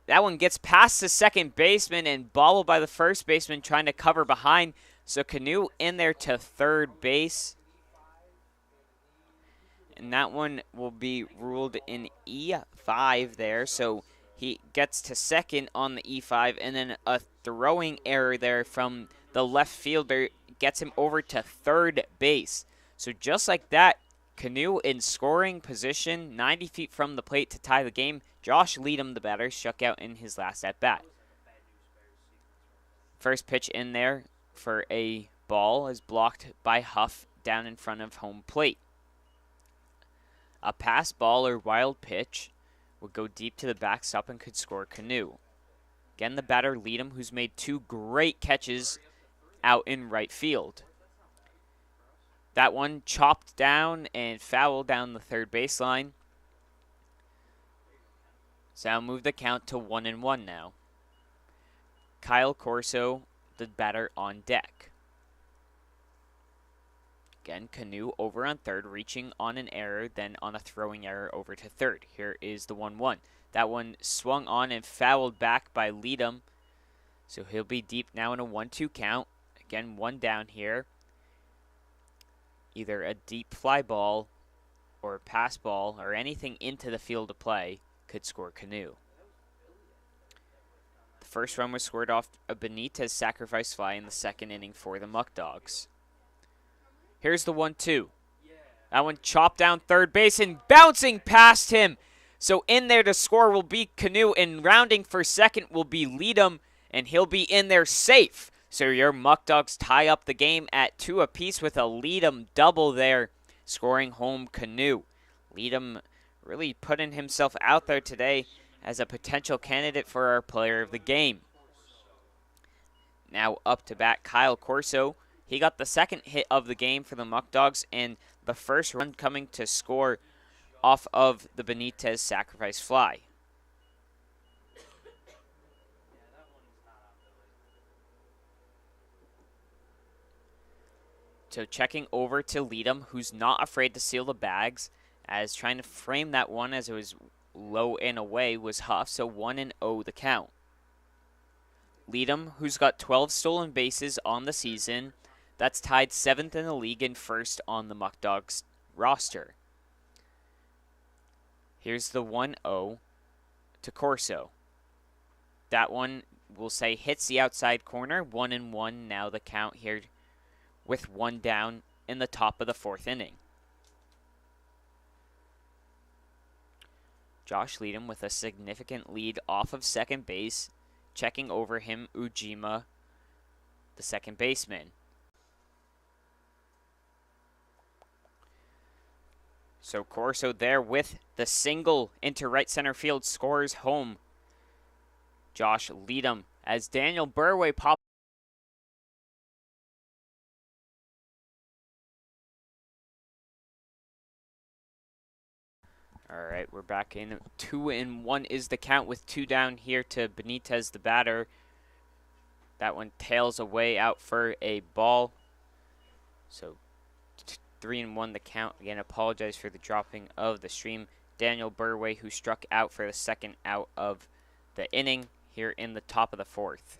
that one gets past the second baseman and bobbled by the first baseman trying to cover behind. So Canoe in there to third base. And that one will be ruled in E5 there. So he gets to second on the E5, and then a throwing error there from the left fielder gets him over to third base. So just like that, Canoe in scoring position, 90 feet from the plate to tie the game. Josh Leadham, the batter, struck out in his last at-bat. First pitch in there for a ball is blocked by Huff down in front of home plate. A pass ball or wild pitch would go deep to the backstop and could score Canoe. Again, the batter Leadham, who's made 2 great catches out in right field. That one chopped down and fouled down the third baseline. So that'll move the count to 1-1 now. Kyle Corso, the batter, on deck. Again, Canoe over on third, reaching on an error, then on a throwing error over to third. Here is the 1-1. That one swung on and fouled back by Leadham. So he'll be deep now in a 1-2 count. Again, one down here. Either a deep fly ball or a pass ball or anything into the field of play could score Canoe. The first run was scored off a Benitez sacrifice fly in the second inning for the Muckdogs. Here's the 1-2. That one chopped down third base and bouncing past him. So in there to score will be Canoe, and rounding for second will be Leadham, and he'll be in there safe. So your Muckdogs tie up the game at 2 apiece with a Leadham double there, scoring home Canoe. Leadham really putting himself out there today as a potential candidate for our player of the game. Now up to bat Kyle Corso. He got the second hit of the game for the Muckdogs and the first run coming to score off of the Benitez sacrifice fly. So checking over to Leadham, who's not afraid to seal the bags, as trying to frame that one as it was low and away was Huff, so 1-0 the count. Leadham, who's got 12 stolen bases on the season, that's tied 7th in the league and 1st on the Muckdogs roster. Here's the 1-0 to Corso. That one, we'll say, hits the outside corner. 1-1 now the count here with one down in the top of the 4th inning. Josh Leadham with a significant lead off of second base. Checking over him, Ujima, the second baseman. So Corso there with the single into right center field, scores home Josh Leadham as Daniel Burway pops. All right, we're back in. 2-1 is the count with 2 down here to Benitez, the batter. That one tails away out for a ball. So 3-1 the count. Again, apologize for the dropping of the stream. Daniel Burway, who struck out for the second out of the inning here in the top of the 4th.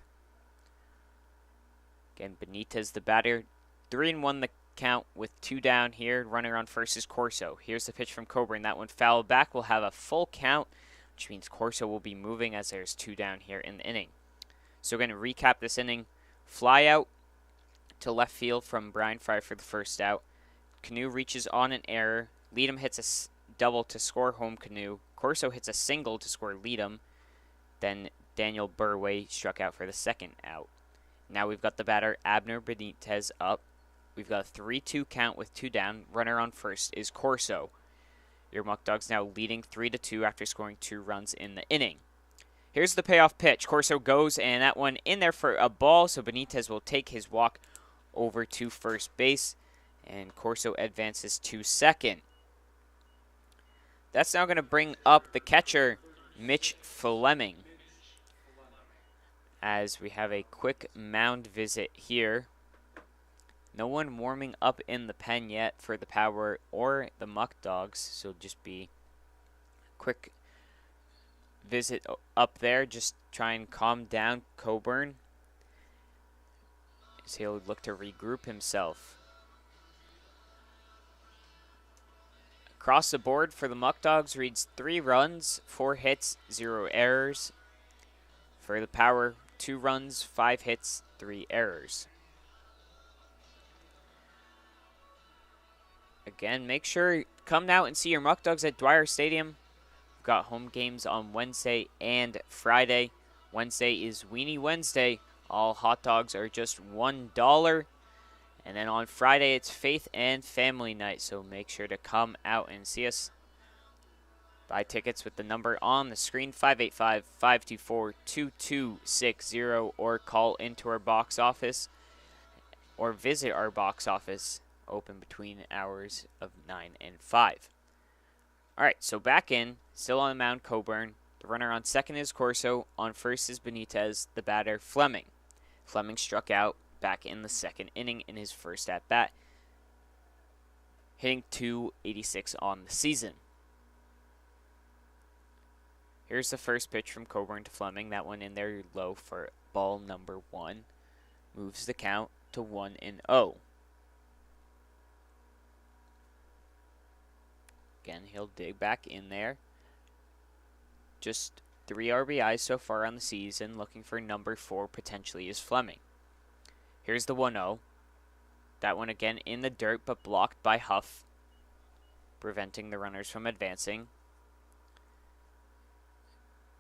Again, Benitez, the batter. 3-1 the count with 2 down here. Runner on first is Corso. Here's the pitch from Coburn. That one fouled back. We'll have a full count, which means Corso will be moving as there's 2 down here in the inning. So we're going to recap this inning. Fly out to left field from Brian Fry for the first out. Canoe reaches on an error. Leadham hits a double to score home Canoe. Corso hits a single to score Leadham. Then Daniel Burway struck out for the second out. Now we've got the batter Abner Benitez up. We've got a 3-2 count with 2 down. Runner on first is Corso. Your Muckdogs now leading 3-2 after scoring 2 runs in the inning. Here's the payoff pitch. Corso goes, and that one in there for a ball, so Benitez will take his walk over to first base, and Corso advances to second. That's now going to bring up the catcher, Mitch Fleming, as we have a quick mound visit here. No one warming up in the pen yet for the Power or the Muckdogs, so just be quick visit up there. Just try and calm down Coburn, as he'll look to regroup himself. Across the board for the Muckdogs reads 3 runs, 4 hits, 0 errors. For the Power, 2 runs, 5 hits, 3 errors. Again, make sure come out and see your Muckdogs at Dwyer Stadium. We've got home games on Wednesday and Friday. Wednesday is Weenie Wednesday. All hot dogs are just $1. And then on Friday, it's Faith and Family Night. So make sure to come out and see us. Buy tickets with the number on the screen, 585-524-2260, or call into our box office, or visit our box office, open between hours of 9 and 5. All right, so back in, still on the mound, Coburn. The runner on second is Corso. On first is Benitez, the batter Fleming. Fleming struck out back in the second inning in his first at-bat, hitting .286 on the season. Here's the first pitch from Coburn to Fleming. That one in there low for ball number 1. Moves the count to 1-0. Again, he'll dig back in there. Just 3 RBIs so far on the season. Looking for number 4 potentially is Fleming. Here's the 1-0. That one again in the dirt, but blocked by Huff, preventing the runners from advancing.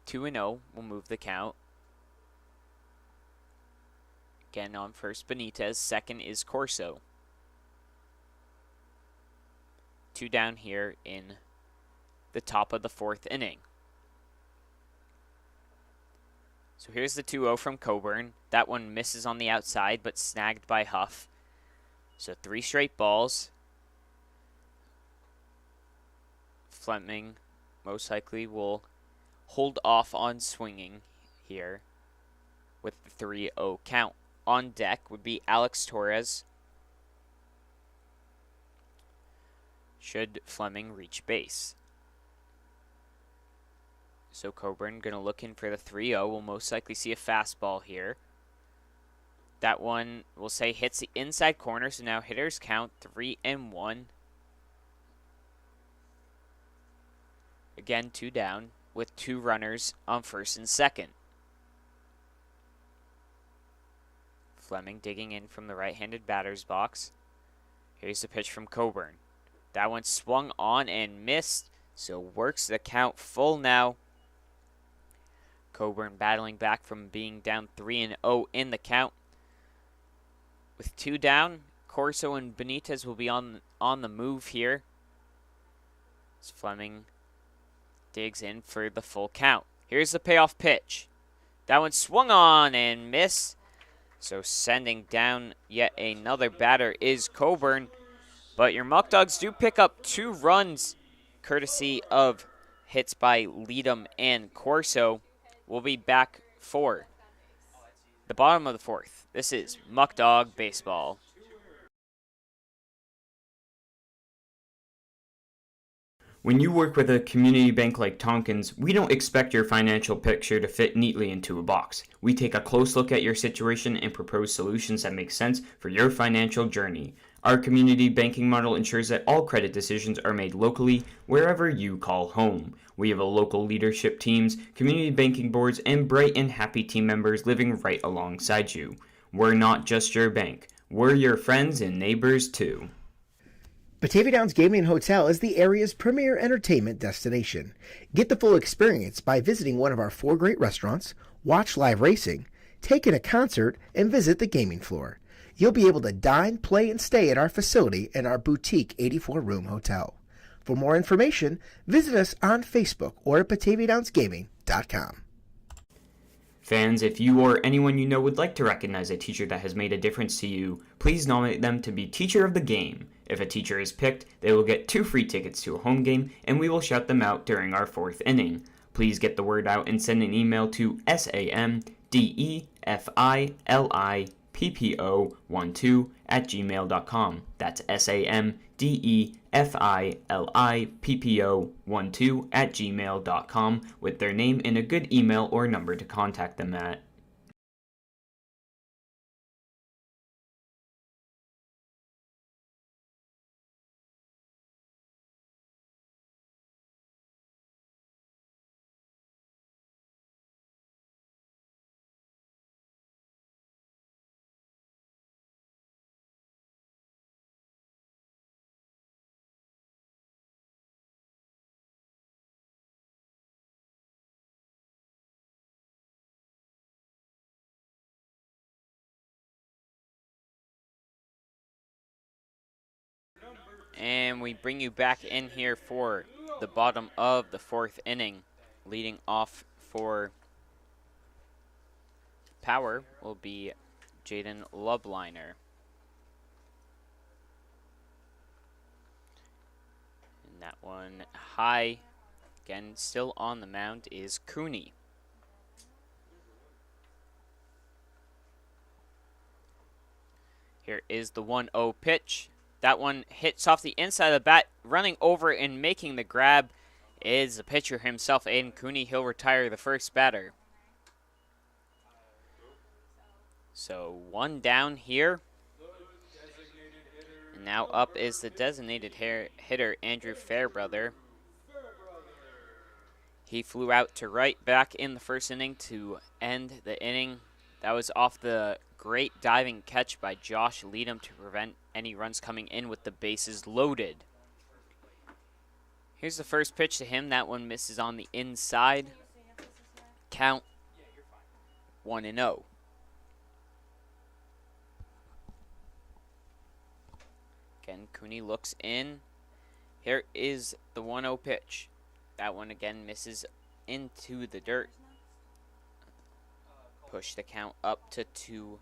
2-0 will move the count. Again on first Benitez. Second is Corso. 2 down here in the top of the 4th inning. So here's the 2-0 from Coburn. That one misses on the outside, but snagged by Huff. So 3 straight balls. Fleming most likely will hold off on swinging here with the 3-0 count. On deck would be Alex Torres, should Fleming reach base. So Coburn going to look in for the 3-0. We'll most likely see a fastball here. That one, we'll say, hits the inside corner. So now hitters count 3-1. Again, 2 down with 2 runners on first and second. Fleming digging in from the right-handed batter's box. Here's the pitch from Coburn. That one swung on and missed, so works the count full now. Coburn battling back from being down 3-0 in the count. With 2 down, Corso and Benitez will be on the move here. As Fleming digs in for the full count. Here's the payoff pitch. That one swung on and missed. So sending down yet another batter is Coburn. But your Muckdogs do pick up 2 runs courtesy of hits by Leadham and Corso. We'll be back for the bottom of the 4th. This is Muckdog Baseball.
When you work with a community bank like Tompkins, we don't expect your financial picture to fit neatly into a box. We take a close look at your situation and propose solutions that make sense for your financial journey. Our community banking model ensures that all credit decisions are made locally, wherever you call home. We have a local leadership teams, community banking boards, and bright and happy team members living right alongside you. We're not just your bank. We're your friends and neighbors too.
Batavia Downs Gaming and Hotel is the area's premier entertainment destination. Get the full experience by visiting one of our 4 great restaurants, watch live racing, take in a concert, and visit the gaming floor. You'll be able to dine, play, and stay at our facility in our boutique 84-room hotel. For more information, visit us on Facebook or at BataviaDownsGaming.com.
Fans, if you or anyone you know would like to recognize a teacher that has made a difference to you, please nominate them to be Teacher of the Game. If a teacher is picked, they will get 2 free tickets to a home game, and we will shout them out during our 4th inning. Please get the word out and send an email to samdefilippo12@gmail.com. That's samdefilippo12@gmail.com with their name and a good email or number to contact them at.
And we bring you back in here for the bottom of the 4th inning. Leading off for Power will be Jaden Lubliner. And that one high, again, still on the mound, is Cooney. Here is the 1-0 pitch. That one hits off the inside of the bat. Running over and making the grab is the pitcher himself, Aiden Cooney. He'll retire the first batter. So 1 down here. And now up is the designated hitter, Andrew Fairbrother. He flew out to right back in the first inning to end the inning. That was off the great diving catch by Josh Leadham to prevent any runs coming in with the bases loaded. Here's the first pitch to him. That one misses on the inside. Count 1-0. Again, Cooney looks in. Here is the 1-0 pitch. That one again misses into the dirt. Push the count up to 2-0.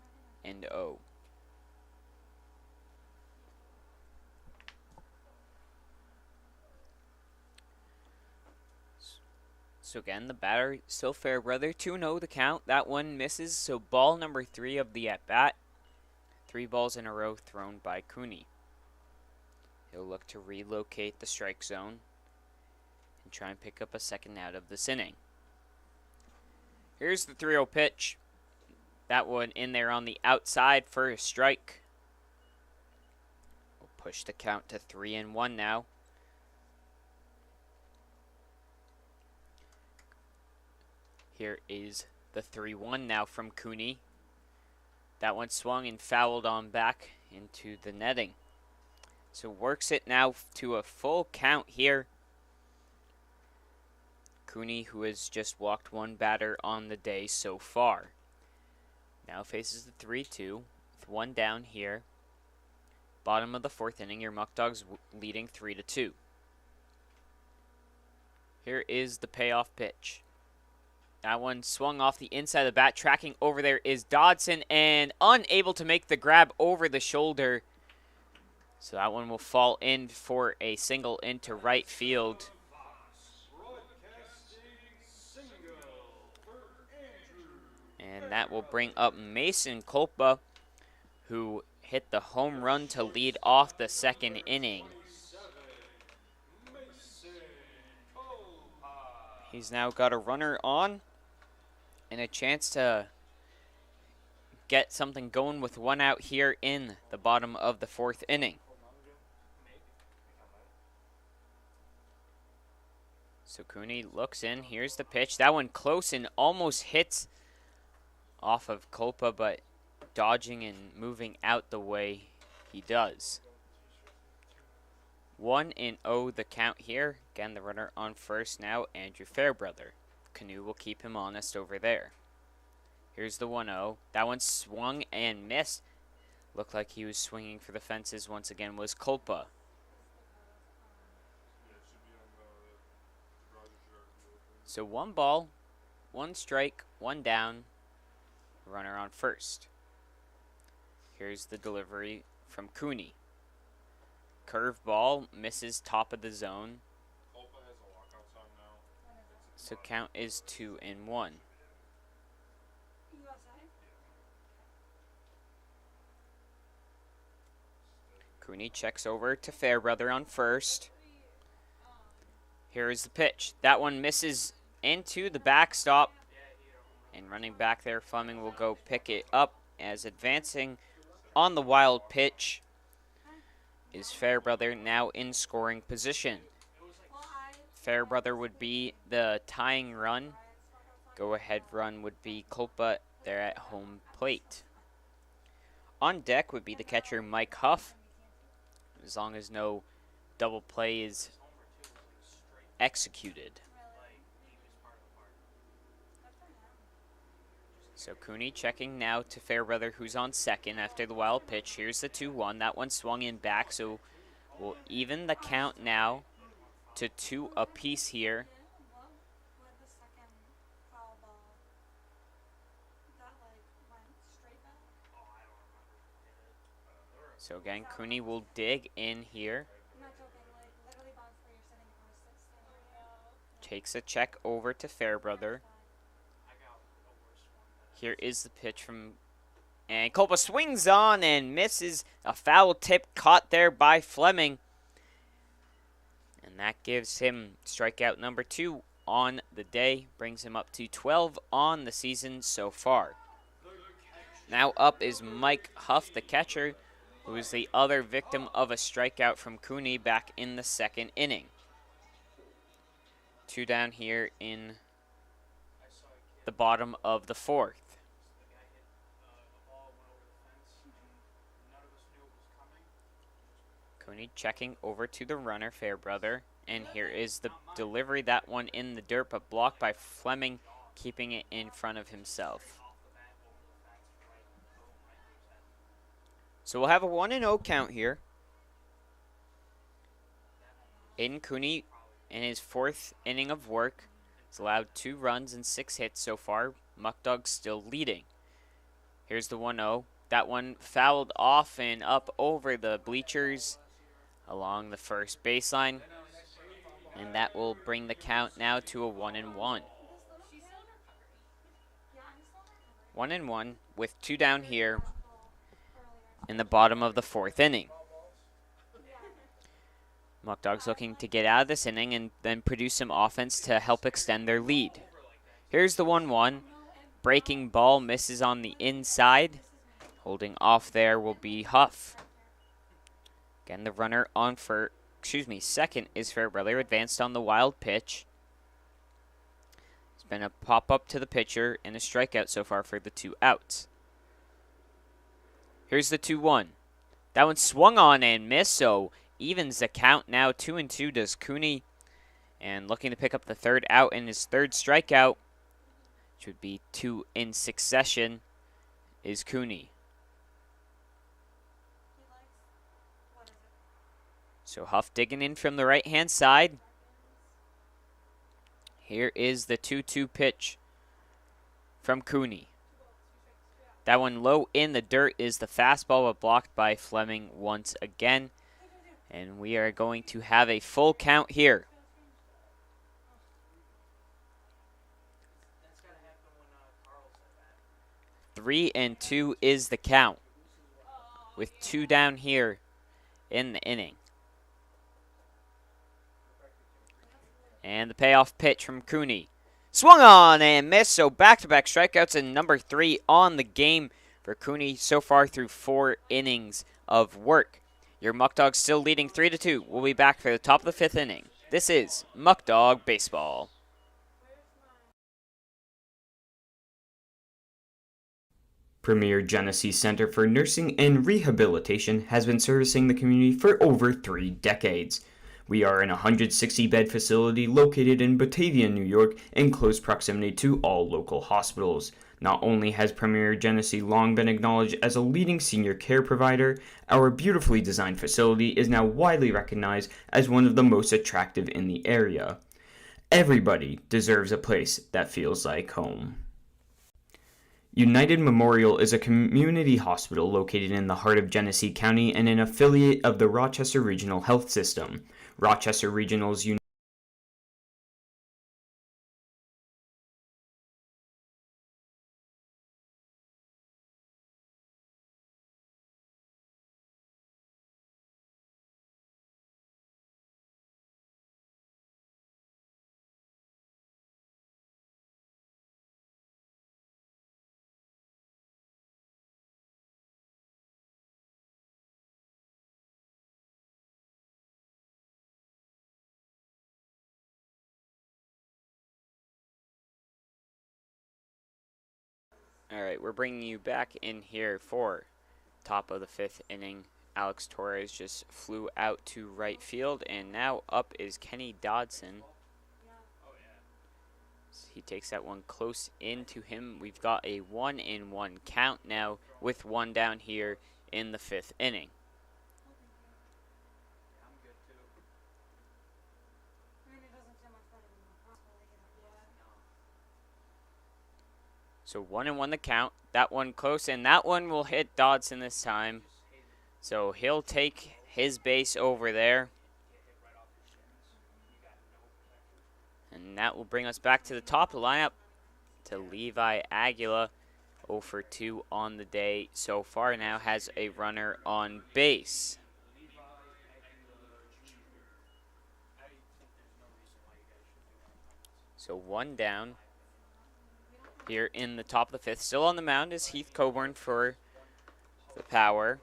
So again, the batter still Fairbrother. 2-0 the count. That one misses. So ball number 3 of the at-bat. 3 balls in a row thrown by Cooney. He'll look to relocate the strike zone and try and pick up a second out of this inning. Here's the 3-0 pitch. That one in there on the outside for a strike. We'll push the count to 3-1 now. Here is the 3-1 now from Cooney. That one swung and fouled on back into the netting. So works it now to a full count here. Cooney, who has just walked 1 batter on the day so far. Now faces the 3-2 with 1 down here. Bottom of the 4th inning, your Muckdogs leading 3-2. Here is the payoff pitch. That one swung off the inside of the bat. Tracking over there is Dodson and unable to make the grab over the shoulder. So that one will fall in for a single into right field. And that will bring up Mason Kolpa, who hit the home run to lead off the 2nd inning. He's now got a runner on and a chance to get something going with 1 out here in the bottom of the 4th inning. So Cooney looks in. Here's the pitch. That one close and almost hits off of Kolpa, but dodging and moving out the way he does. 1-0 the count here. Again, the runner on first now, Andrew Fairbrother. Canoe will keep him honest over there. Here's the 1-0. That one swung and missed. Looked like he was swinging for the fences once again, was Culpa. So 1 ball, 1 strike, 1 down, runner on first. Here's the delivery from Cooney. Curveball misses top of the zone. So count is 2-1. Cooney checks over to Fairbrother on first. Here is the pitch. That one misses into the backstop. And running back there, Fleming will go pick it up as advancing on the wild pitch is Fairbrother, now in scoring position. Fairbrother would be the tying run. Go-ahead run would be Culpa there at home plate. On deck would be the catcher Mike Huff, as long as no double play is executed. So Cooney checking now to Fairbrother, who's on second after the wild pitch. Here's the 2-1. That one swung in back, so we'll even the count now to 2 apiece here. So again, Cooney will dig in here. Takes a check over to Fairbrother. Here is the pitch from, and Culpa swings on and misses. A foul tip caught there by Fleming. And that gives him strikeout number 2 on the day. Brings him up to 12 on the season so far. Now up is Mike Huff, the catcher, who is the other victim of a strikeout from Cooney back in the 2nd inning. 2 down here in the bottom of the 4th. Cooney checking over to the runner, Fairbrother. And here is the delivery. That one in the dirt, but blocked by Fleming, keeping it in front of himself. So we'll have a 1-0 count here. Aiden Cooney, in his 4th inning of work, has allowed 2 runs and 6 hits so far. Muckdogs still leading. Here's the 1-0. That one fouled off and up over the bleachers along the first baseline. And that will bring the count now to a 1-1. 1-1 with 2 down here in the bottom of the 4th inning. Muckdogs looking to get out of this inning and then produce some offense to help extend their lead. Here's the 1-1. Breaking ball misses on the inside. Holding off there will be Huff. Again, the runner on second is Fairbrother, advanced on the wild pitch. It's been a pop-up to the pitcher and a strikeout so far for the 2 outs. Here's the 2-1. That one swung on and missed, so evens the count now. 2-2 does Cooney. And looking to pick up the 3rd out and his 3rd strikeout, which would be 2 in succession, is Cooney. So Huff digging in from the right-hand side. Here is the 2-2 pitch from Cooney. That one low in the dirt is the fastball, but blocked by Fleming once again. And we are going to have a full count here. 3-2 is the count, with 2 down here in the inning. And the payoff pitch from Cooney. Swung on and missed, so back-to-back strikeouts and number 3 on the game for Cooney so far through 4 innings of work. Your Muckdogs still leading 3-2. We'll be back for the top of the 5th inning. This is Muckdog Baseball.
Premier Genesee Center for Nursing and Rehabilitation has been servicing the community for over 3 decades. We are an 160-bed facility located in Batavia, New York, in close proximity to all local hospitals. Not only has Premier Genesee long been acknowledged as a leading senior care provider, our beautifully designed facility is now widely recognized as one of the most attractive in the area. Everybody deserves a place that feels like home. United Memorial is a community hospital located in the heart of Genesee County and an affiliate of the Rochester Regional Health System. Rochester Regional's
Alright, we're bringing you back in here for top of the 5th inning. Alex Torres just flew out to right field, and now up is Kenny Dodson. He takes that one close into him. We've got a 1-1 count now with one down here in the 5th inning. So 1-1 the count. That one close, and that one will hit Dodson this time. So he'll take his base over there. And that will bring us back to the top of the lineup to Levi Aguila. 0 for 2 on the day so far. Now has a runner on base. So one down here in the top of the 5th. Still on the mound is Heath Coburn for the Power.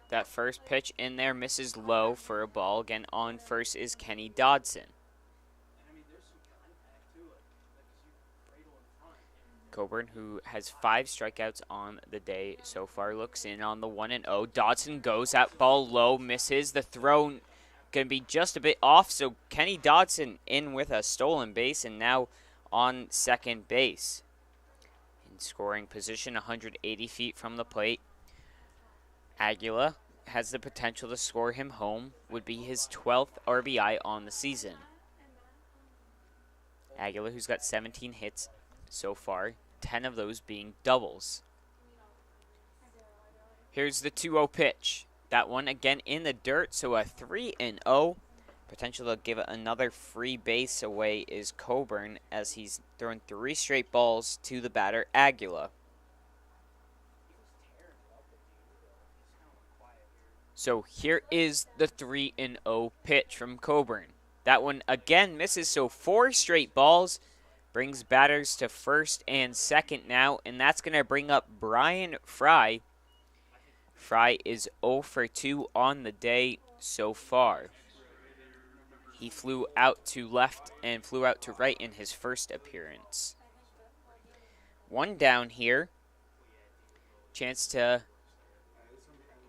That first pitch in there misses low for a ball. Again, on first is Kenny Dodson. Coburn, who has 5 strikeouts on the day so far, looks in on the 1-0. Dodson goes that ball low, misses. The throw going to be just a bit off, so Kenny Dodson in with a stolen base and now on second base. In scoring position, 180 feet from the plate. Aguila has the potential to score him home, would be his 12th RBI on the season. Aguila, who's got 17 hits so far, 10 of those being doubles. Here's the 2-0 pitch. That one again in the dirt, so a 3-0. Potential to give another free base away is Coburn, as he's thrown 3 straight balls to the batter, Aguila. So here is the 3-0 pitch from Coburn. That one again misses, so 4 straight balls. Brings batters to first and second now, and that's going to bring up Brian Fry. Fry is 0 for 2 on the day so far. He flew out to left and flew out to right in his first appearance. One down here. Chance to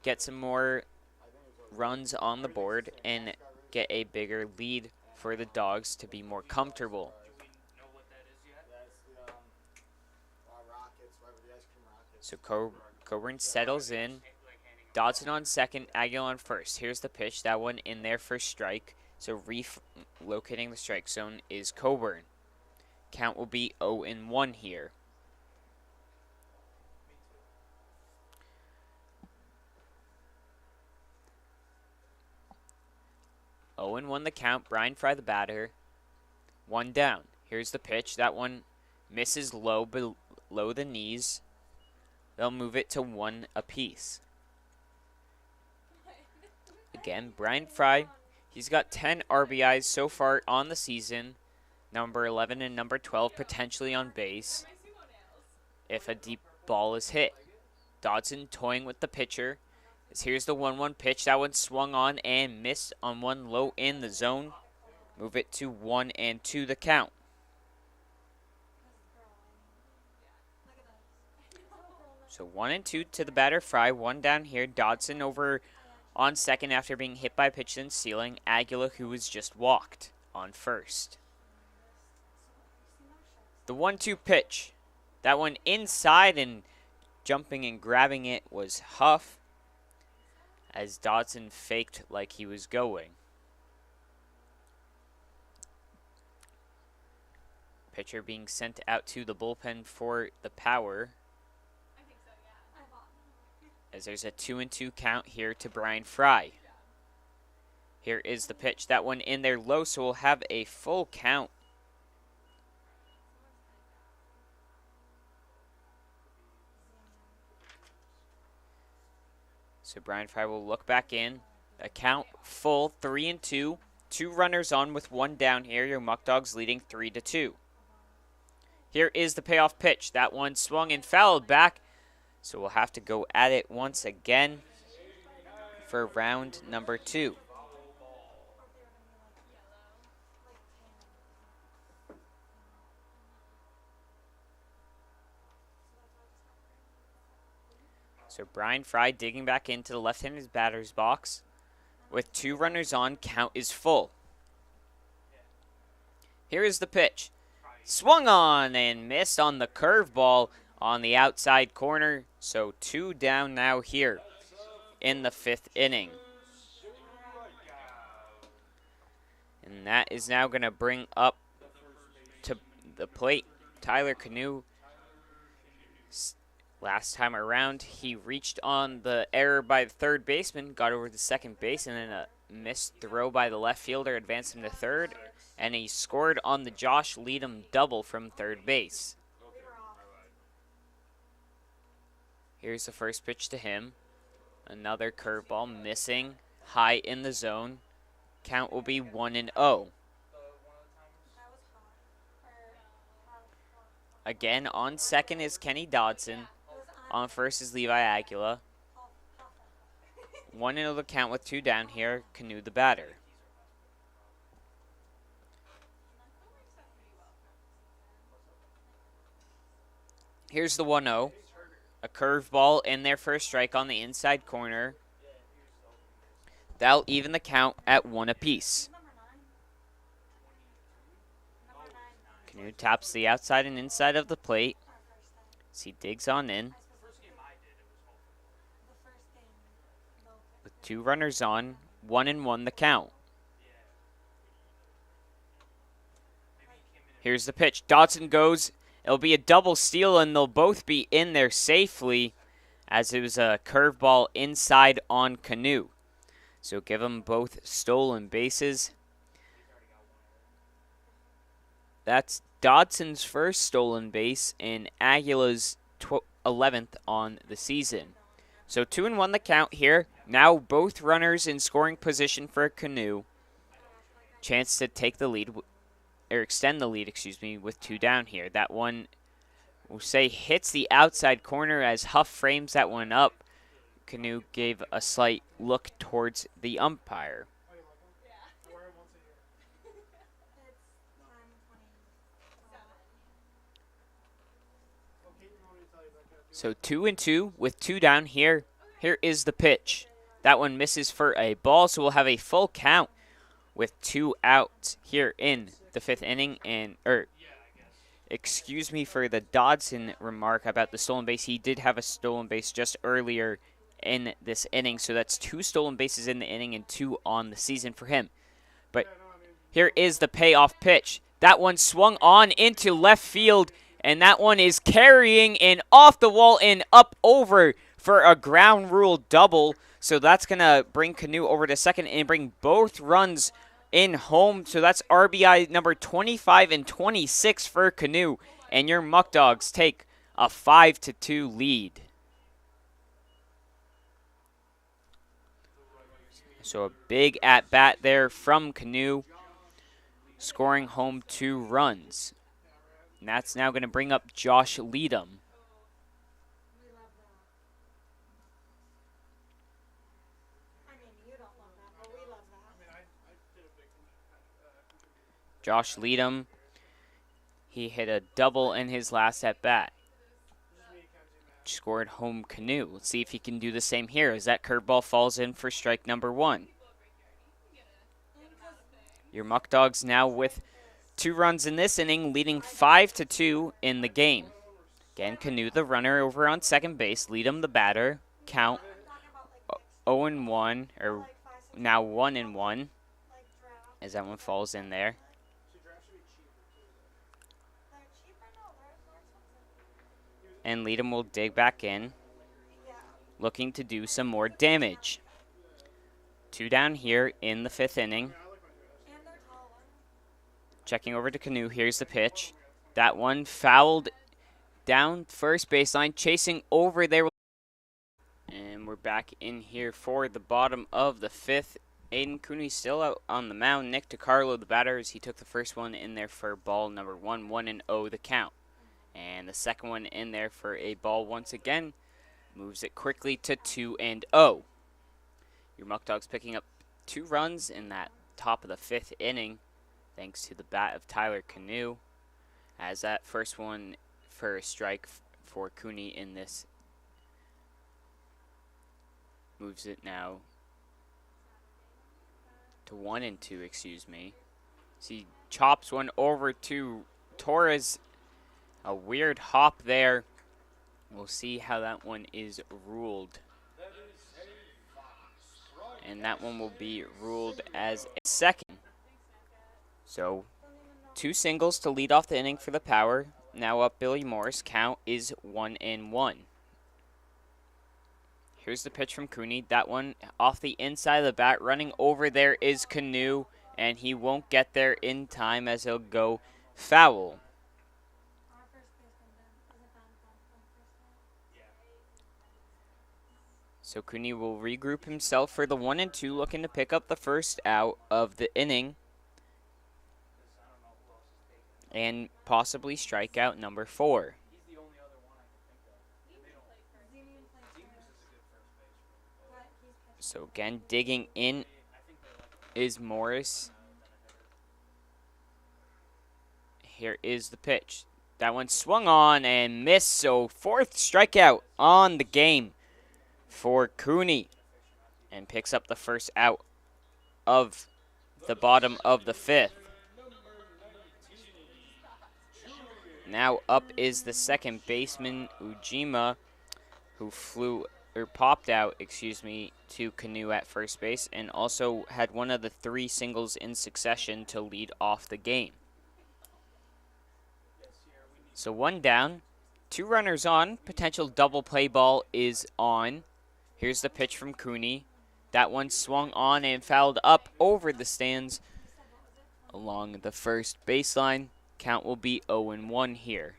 get some more runs on the board and get a bigger lead for the Dogs to be more comfortable. So Coburn settles in. Dodson on second, Aguila on first. Here's the pitch. That one in there for strike. So locating the strike zone is Coburn. Count will be 0-1 here. Owen won the count. Brian Fry the batter. One down. Here's the pitch. That one misses low below the knees. They'll move it to 1 apiece. Again, Brian Fry, he's got 10 RBIs so far on the season. Number 11 and number 12 potentially on base if a deep ball is hit. Dodson toying with the pitcher. Here's the 1-1 pitch. That one swung on and missed on one low in the zone. Move it to 1-2 the count. So 1-2 to the batter, Fry. One down here. Dodson over on second after being hit by a pitch and stealing. Aguila, who was just walked, on first. The 1-2 pitch. That one inside, and jumping and grabbing it was Huff as Dodson faked like he was going. Pitcher being sent out to the bullpen for the power. As there's a 2-2 count here to Brian Fry. Here is the pitch. That one in there low, so we'll have a full count. So Brian Fry will look back in. A count full, 3-2. 2 runners on with 1 down here. Your Muckdogs leading 3-2. Here is the payoff pitch. That one swung and fouled back. So we'll have to go at it once again for round number 2. So Brian Fry digging back into the left-handed batter's box. With 2 runners on, count is full. Here is the pitch. Swung on and missed on the curveball on the outside corner. So 2 down now here in the 5th inning. And that is now going to bring up to the plate Tyler Canoe. Last time around, he reached on the error by the third baseman, got over to second base, and then a missed throw by the left fielder advanced him to third, and he scored on the Josh Leadham double from third base. Here's the first pitch to him. Another curveball missing, high in the zone. Count will be 1-0. Again, on second is Kenny Dodson. On first is Levi Aguila. 1-0 the count with 2 down here. Canoe the batter. Here's the 1-0. A curveball in there for a strike on the inside corner. That'll even the count at 1 apiece. Canoe taps the outside and inside of the plate as he digs on in. With 2 runners on, 1-1 the count. Here's the pitch. Dodson goes. It'll be a double steal, and they'll both be in there safely as it was a curveball inside on Canoe. So give them both stolen bases. That's Dodson's first stolen base and Aguila's 11th on the season. So 2-1 the count here. Now both runners in scoring position for Canoe. Chance to take the lead, or extend the lead, with 2 down here. That one, we'll say, hits the outside corner as Huff frames that one up. Canoe gave a slight look towards the umpire. So 2-2 with 2 down here. Here is the pitch. That one misses for a ball, so we'll have a full count with 2 outs here in the 5th inning. And, excuse me for the Dodson remark about the stolen base. He did have a stolen base just earlier in this inning, so that's 2 stolen bases in the inning and 2 on the season for him. But here is the payoff pitch. That one swung on into left field, and that one is carrying and off the wall and up over for a ground rule double. So that's going to bring Canoe over to second and bring both runs in home. So that's RBI number 25 and 26 for Canoe. And your Muckdogs take a 5-2 lead. So a big at-bat there from Canoe, scoring home 2 runs. And that's now going to bring up Josh Leadham. Josh Leadham, he hit a double in his last at-bat. Scored home Canoe. Let's see if he can do the same here as that curveball falls in for strike number 1. Your Muckdogs now with 2 runs in this inning, leading 5-2 in the game. Again, Canoe, the runner, over on second base. Lead the batter. Count 0-1, or now 1-1, as that one falls in there. And Leadham will dig back in, looking to do some more damage. 2 down here in the 5th inning. Checking over to Canoe. Here's the pitch. That one fouled down first baseline, chasing over there. And we're back in here for the bottom of the 5th. Aiden Cooney still out on the mound. Nick DiCarlo, the batter, as he took the first one in there for ball number 1, 1-0 the count. And the second one in there for a ball once again. Moves it quickly to 2-0. Your Muckdogs picking up 2 runs in that top of the 5th inning, thanks to the bat of Tyler Canoe, as that first one for a strike for Cooney in this moves it now to 1-2, excuse me. So he chops one over to Torres. A weird hop there. We'll see how that one is ruled. And that one will be ruled as a second. So 2 singles to lead off the inning for the Power. Now up Billy Morris. Count is 1-1. Here's the pitch from Cooney. That one off the inside of the bat. Running over there is Canoe, and he won't get there in time as he'll go foul. So Cooney will regroup himself for the 1-2, looking to pick up the first out of the inning and possibly strike out number 4. So again, digging in is Morris. Here is the pitch. That one swung on and missed, so 4th strikeout on the game for Cooney, and picks up the first out of the bottom of the 5th. Now up is the second baseman, Ujima, who popped out, to Canoe at first base, and also had one of the 3 singles in succession to lead off the game. So 1 down, 2 runners on, potential double play ball is on. Here's the pitch from Cooney. That one swung on and fouled up over the stands along the first baseline. Count will be 0-1 here.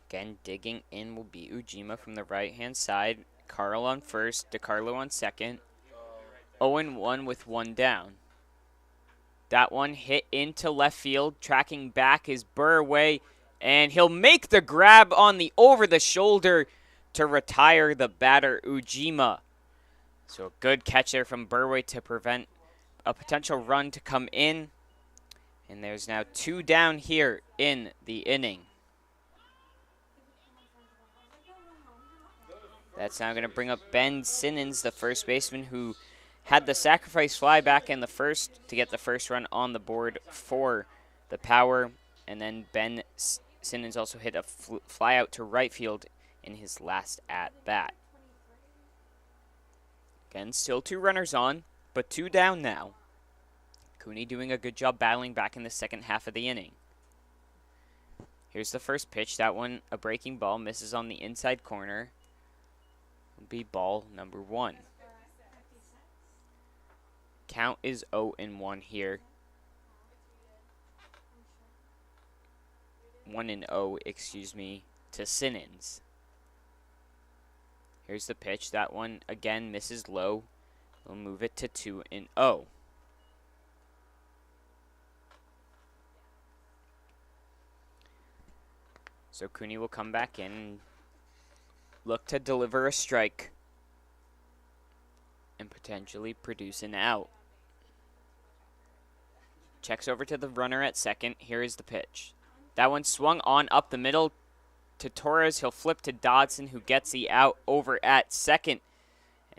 Again, digging in will be Ujima from the right-hand side. Carl on first, DiCarlo on second. 0-1 with 1 down. That one hit into left field. Tracking back is Burway, and he'll make the grab on the over-the-shoulder to retire the batter, Ujima. So a good catch there from Burway to prevent a potential run to come in. And there's now 2 down here in the inning. That's now going to bring up Ben Simmons, the first baseman, who had the sacrifice fly back in the first to get the first run on the board for the Power. And then Ben Simmons also hit a fly out to right field in his last at-bat. Again, still 2 runners on, but 2 down now. Cooney doing a good job battling back in the second half of the inning. Here's the first pitch. That one, a breaking ball, misses on the inside corner. Will be ball number 1. Count is 0-1 here. 1-0, to Simmons. Here's the pitch. That one, again, misses low. We'll move it to 2-0. So Cooney will come back in and look to deliver a strike and potentially produce an out. Checks over to the runner at second. Here is the pitch. That one swung on up the middle to Torres. He'll flip to Dodson, who gets the out over at second.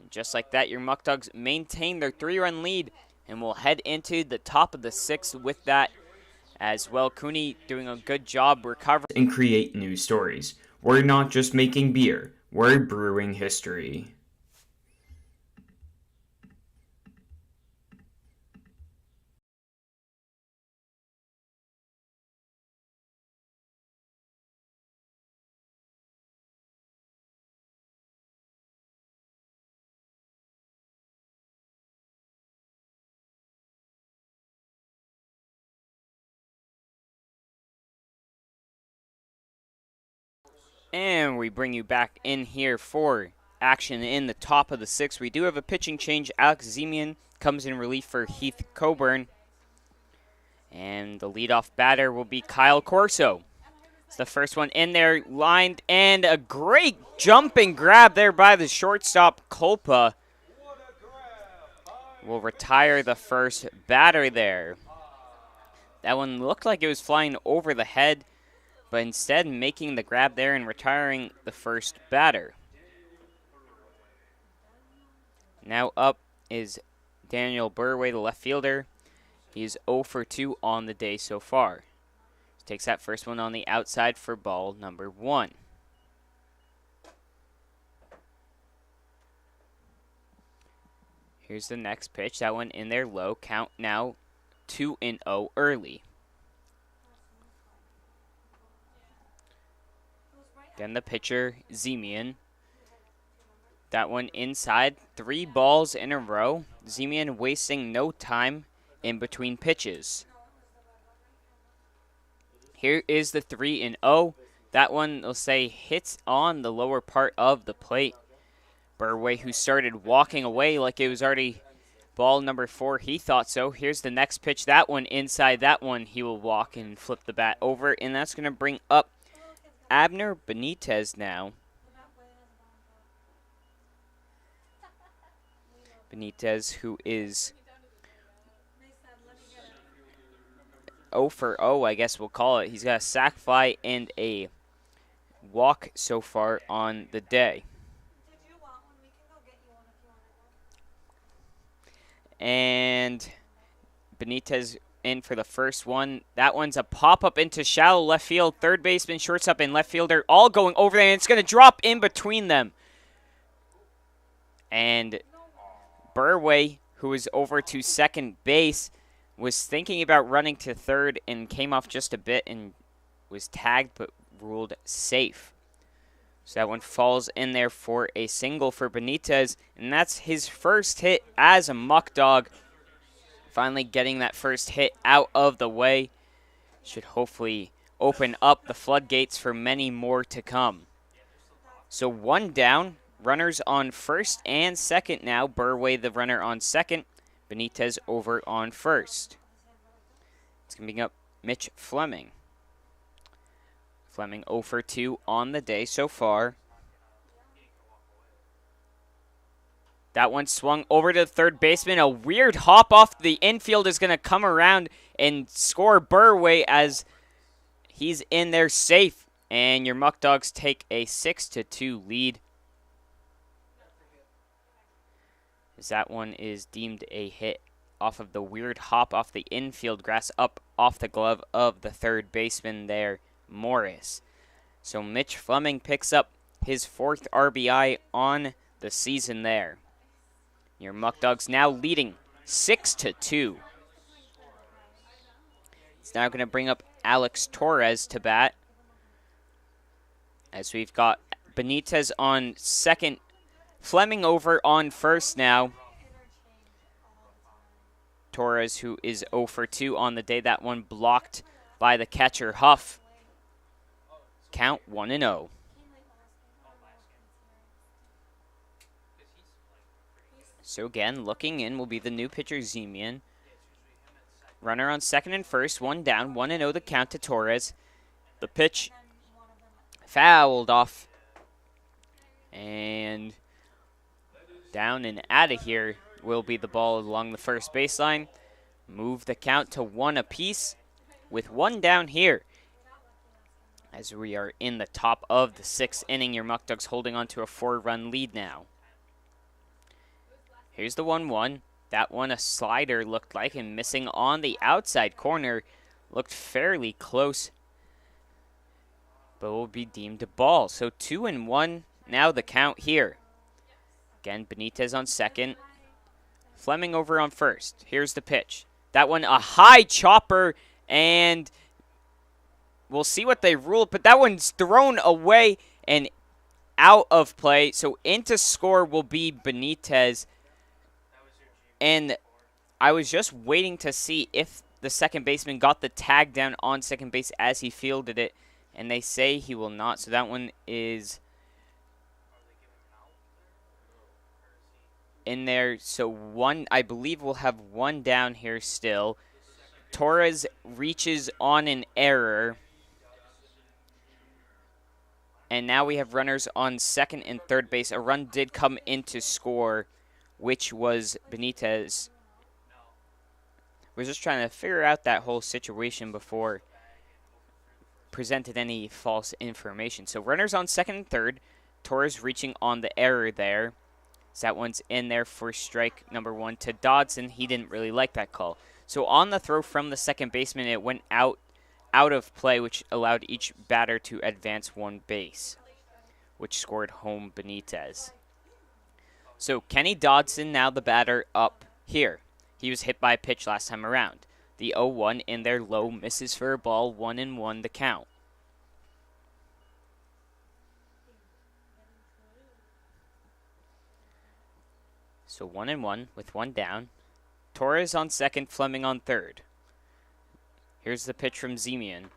And just like that, your Muckdogs maintain their 3-run lead and will head into the top of the 6th with that as well. Cooney doing a good job recovering.
And create new stories. We're not just making beer, we're brewing history.
And we bring you back in here for action in the top of the 6th. We do have a pitching change. Alex Zemian comes in relief for Heath Coburn. And the leadoff batter will be Kyle Corso. It's the first one in there, lined, and a great jumping grab there by the shortstop, Kolpa. Will retire the first batter there. That one looked like it was flying over the head, but instead making the grab there and retiring the first batter. Now up is Daniel Burway, the left fielder. He's 0 for 2 on the day so far. Takes that first one on the outside for ball number 1. Here's the next pitch. That one in there low. Count now 2-0 early. Then the pitcher, Zemian. That one inside. 3 balls in a row. Zemian wasting no time in between pitches. Here is the 3-0. That one, they'll say, hits on the lower part of the plate. Burway, who started walking away like it was already ball number 4, he thought so. Here's the next pitch. That one inside. That one he will walk and flip the bat over, and that's going to bring up Abner Benitez now. Benitez, who is 0 for 0, I guess we'll call it. He's got a sac fly and a walk so far on the day. And Benitez in for the first one. That one's a pop-up into shallow left field. Third baseman, shortstop, and left fielder all going over there, and it's going to drop in between them. And Burway, who is over to second base, was thinking about running to third and came off just a bit and was tagged but ruled safe. So that one falls in there for a single for Benitez, and that's his first hit as a Muckdog. Finally getting that first hit out of the way should hopefully open up the floodgates for many more to come. So 1 down, runners on first and second now. Burway, the runner, on second. Benitez over on first. It's going to bring up Mitch Fleming. Fleming 0 for 2 on the day so far. That one swung over to the third baseman. A weird hop off the infield is going to come around and score Burway as he's in there safe. And your Muckdogs take a 6-2 lead. As that one is deemed a hit off of the weird hop off the infield grass up off the glove of the third baseman there, Morris. So Mitch Fleming picks up his 4th RBI on the season there. Your Muckdogs now leading 6-2. It's now going to bring up Alex Torres to bat, as we've got Benitez on second, Fleming over on first now. Torres, who is 0 for 2 on the day. That one blocked by the catcher, Huff. Count 1-0. So again, looking in will be the new pitcher, Zemian. Runner on second and first, 1 down, 1-0 the count to Torres. The pitch fouled off. And down and out of here will be the ball along the first baseline. Move the count to 1 apiece with 1 down here. As we are in the top of the 6th inning, your Muckdogs holding on to a 4-run lead now. Here's the 1-1. That one a slider looked like, and missing on the outside corner. Looked fairly close, but will be deemed a ball. So 2-1 now the count here. Again, Benitez on second. Fleming over on first. Here's the pitch. That one a high chopper, and we'll see what they rule, but that one's thrown away and out of play. So into score will be Benitez. And I was just waiting to see if the second baseman got the tag down on second base as he fielded it, and they say he will not. So that one is in there. So one, I believe we'll have one down here still. Torres reaches on an error. And now we have runners on second and third base. A run did come into score, which was Benitez. We're just trying to figure out that whole situation before presented any false information. So runners on second and third. Torres reaching on the error there. So that one's in there for strike number 1 to Dodson. He didn't really like that call. So on the throw from the second baseman, it went out of play, which allowed each batter to advance one base, which scored home Benitez. So Kenny Dodson now the batter up here. He was hit by a pitch last time around. The 0-1 in there low, misses for a ball, 1-1 the count. So 1-1 with one down. Torres on second, Fleming on third. Here's the pitch from Zemian.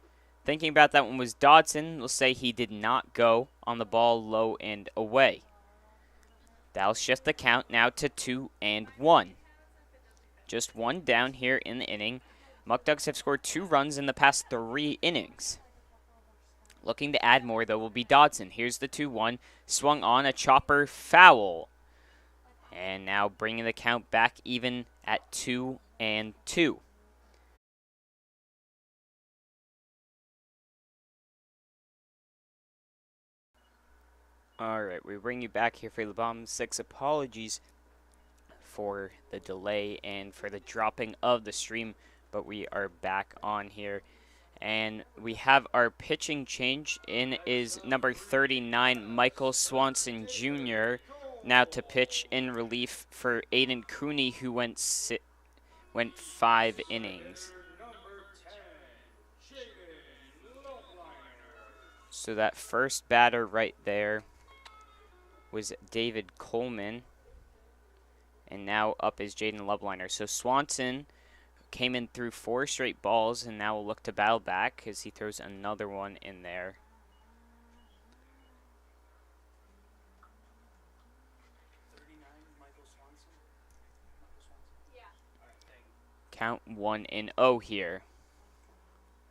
Thinking about that one was Dodson. We'll say he did not go on the ball low and away. That'll shift the count now to 2-1. Just one down here in the inning. Muckdogs have scored 2 runs in the past 3 innings. Looking to add more, though, will be Dodson. Here's the 2-1. Swung on a chopper, foul. And now bringing the count back even at 2-2. Alright, we bring you back here for the bottom 6. Apologies for the delay and for the dropping of the stream, but we are back on here. And we have our pitching change. In is number 39, Michael Swanson Jr., now to pitch in relief for Aiden Cooney, who went 5 innings. So that first batter right there was David Coleman. And now up is Jaden Lubliner. So Swanson came in through 4 straight balls, and now will look to battle back as he throws another one in there. Count 1-0 here.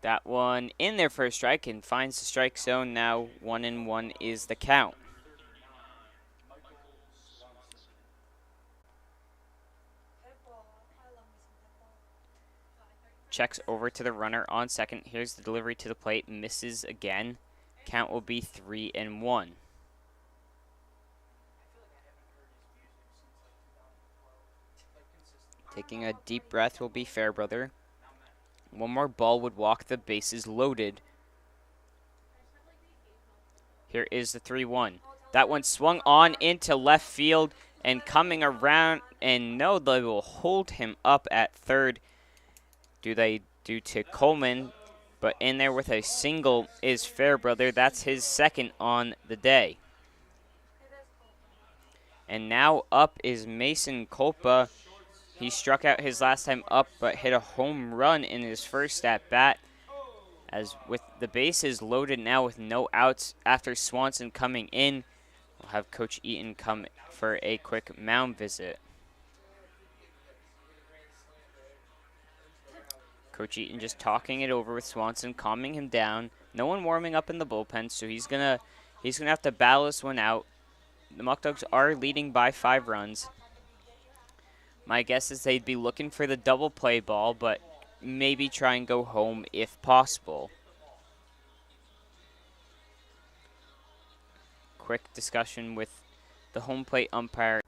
That one in there for a strike and finds the strike zone. Now 1-1 is the count. Checks over to the runner on second. Here's the delivery to the plate. Misses again. Count will be 3-1. Taking a deep breath will be Fairbrother. One more ball would walk the bases loaded. Here is the 3-1. That one swung on into left field and coming around. And no, they will hold him up at third. Due to Coleman, but in there with a single is Fairbrother. That's his second on the day. And now up is Mason Culpa. He struck out his last time up, but hit a home run in his first at bat. As with the bases loaded now with no outs after Swanson coming in, we'll have Coach Eaton come for a quick mound visit. Coach Eaton just talking it over with Swanson, calming him down. No one warming up in the bullpen, so he's gonna have to battle this one out. The Muckdogs are leading by 5 runs. My guess is they'd be looking for the double play ball, but maybe try and go home if possible. Quick discussion with the home plate umpire.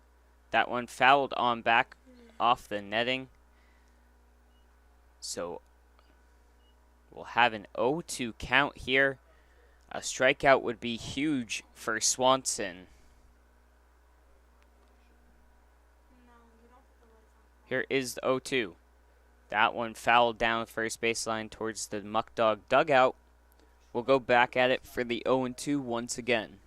That one fouled on back off the netting. So we'll have an 0-2 count here. A strikeout would be huge for Swanson. Here is the 0-2. That one fouled down first baseline towards the Muckdog dugout. We'll go back at it for the 0-2 once again.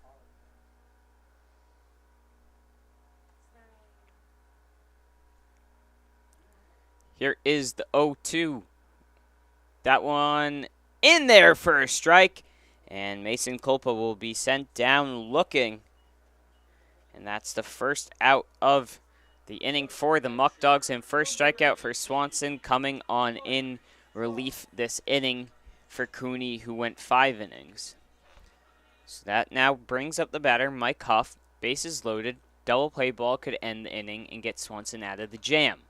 Here is the 0-2. That one in there for a strike. And Mason Culpa will be sent down looking. And that's the first out of the inning for the Muckdogs. And first strikeout for Swanson coming on in relief this inning for Cooney, who went 5 innings. So that now brings up the batter, Mike Huff. Bases loaded. Double play ball could end the inning and get Swanson out of the jam.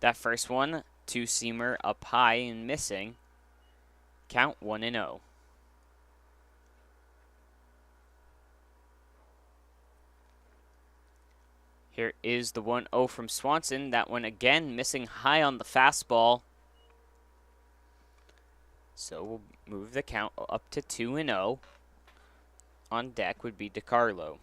That first one, two-seamer up high and missing. Count 1-0. Here is the 1-0 from Swanson. That one again missing high on the fastball. So we'll move the count up to 2-0. On deck would be DiCarlo.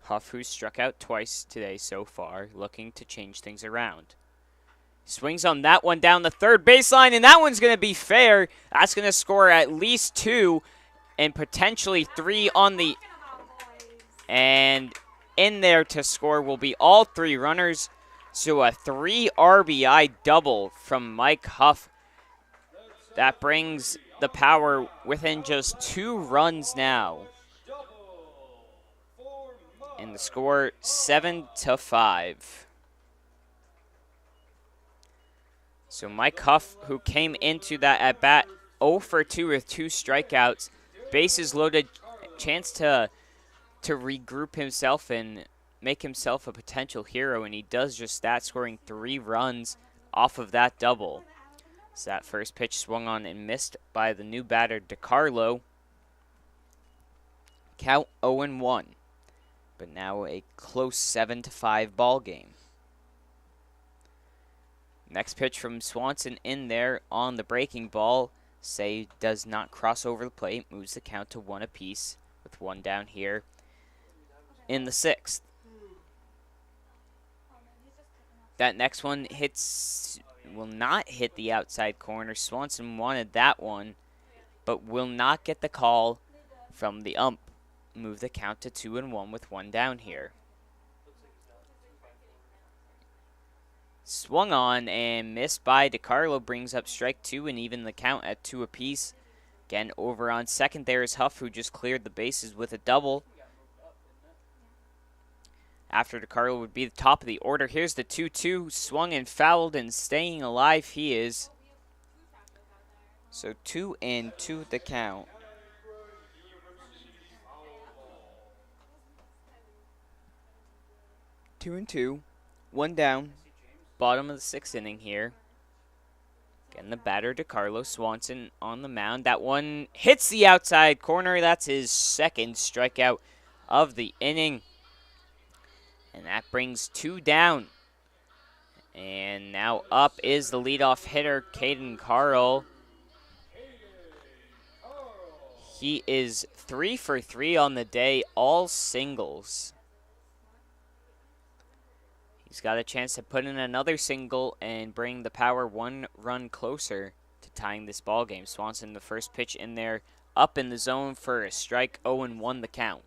Huff, who's struck out twice today so far, looking to change things around. Swings on that one down the third baseline, and that one's going to be fair. That's going to score at least 2 and potentially 3 on the... And in there to score will be all 3 runners. So a 3 RBI double from Mike Huff. That brings the Power within just 2 runs now. And the score 7-5. So Mike Huff, who came into that at bat 0 for 2 with 2 strikeouts, bases loaded, chance to regroup himself and make himself a potential hero, and he does just that, scoring 3 runs off of that double. So that first pitch swung on and missed by the new batter DiCarlo. Count 0-1. But now a close 7-5 ball game. Next pitch from Swanson in there on the breaking ball. Say does not cross over the plate. Moves the count to 1 apiece with 1 down here in the 6th. That next one will not hit the outside corner. Swanson wanted that one, but will not get the call from the ump. Move the count to 2-1 with 1 down here. Swung on and missed by DiCarlo, brings up strike 2 and even the count at 2 apiece. Again, over on second there is Huff, who just cleared the bases with a double. After DiCarlo would be the top of the order. Here's the 2-2, swung and fouled, and staying alive he is. So 2-2 the count. Two and 2, 1 down, bottom of the 6th inning here. Again, the batter DiCarlo. Swanson on the mound. That one hits the outside corner. That's his 2nd strikeout of the inning. And that brings 2 down. And now up is the leadoff hitter, Caden Carl. He is 3 for 3 on the day, all singles. He's got a chance to put in another single and bring the Power 1 run closer to tying this ball game. Swanson, the first pitch in there, up in the zone for a strike, 0-1 the count.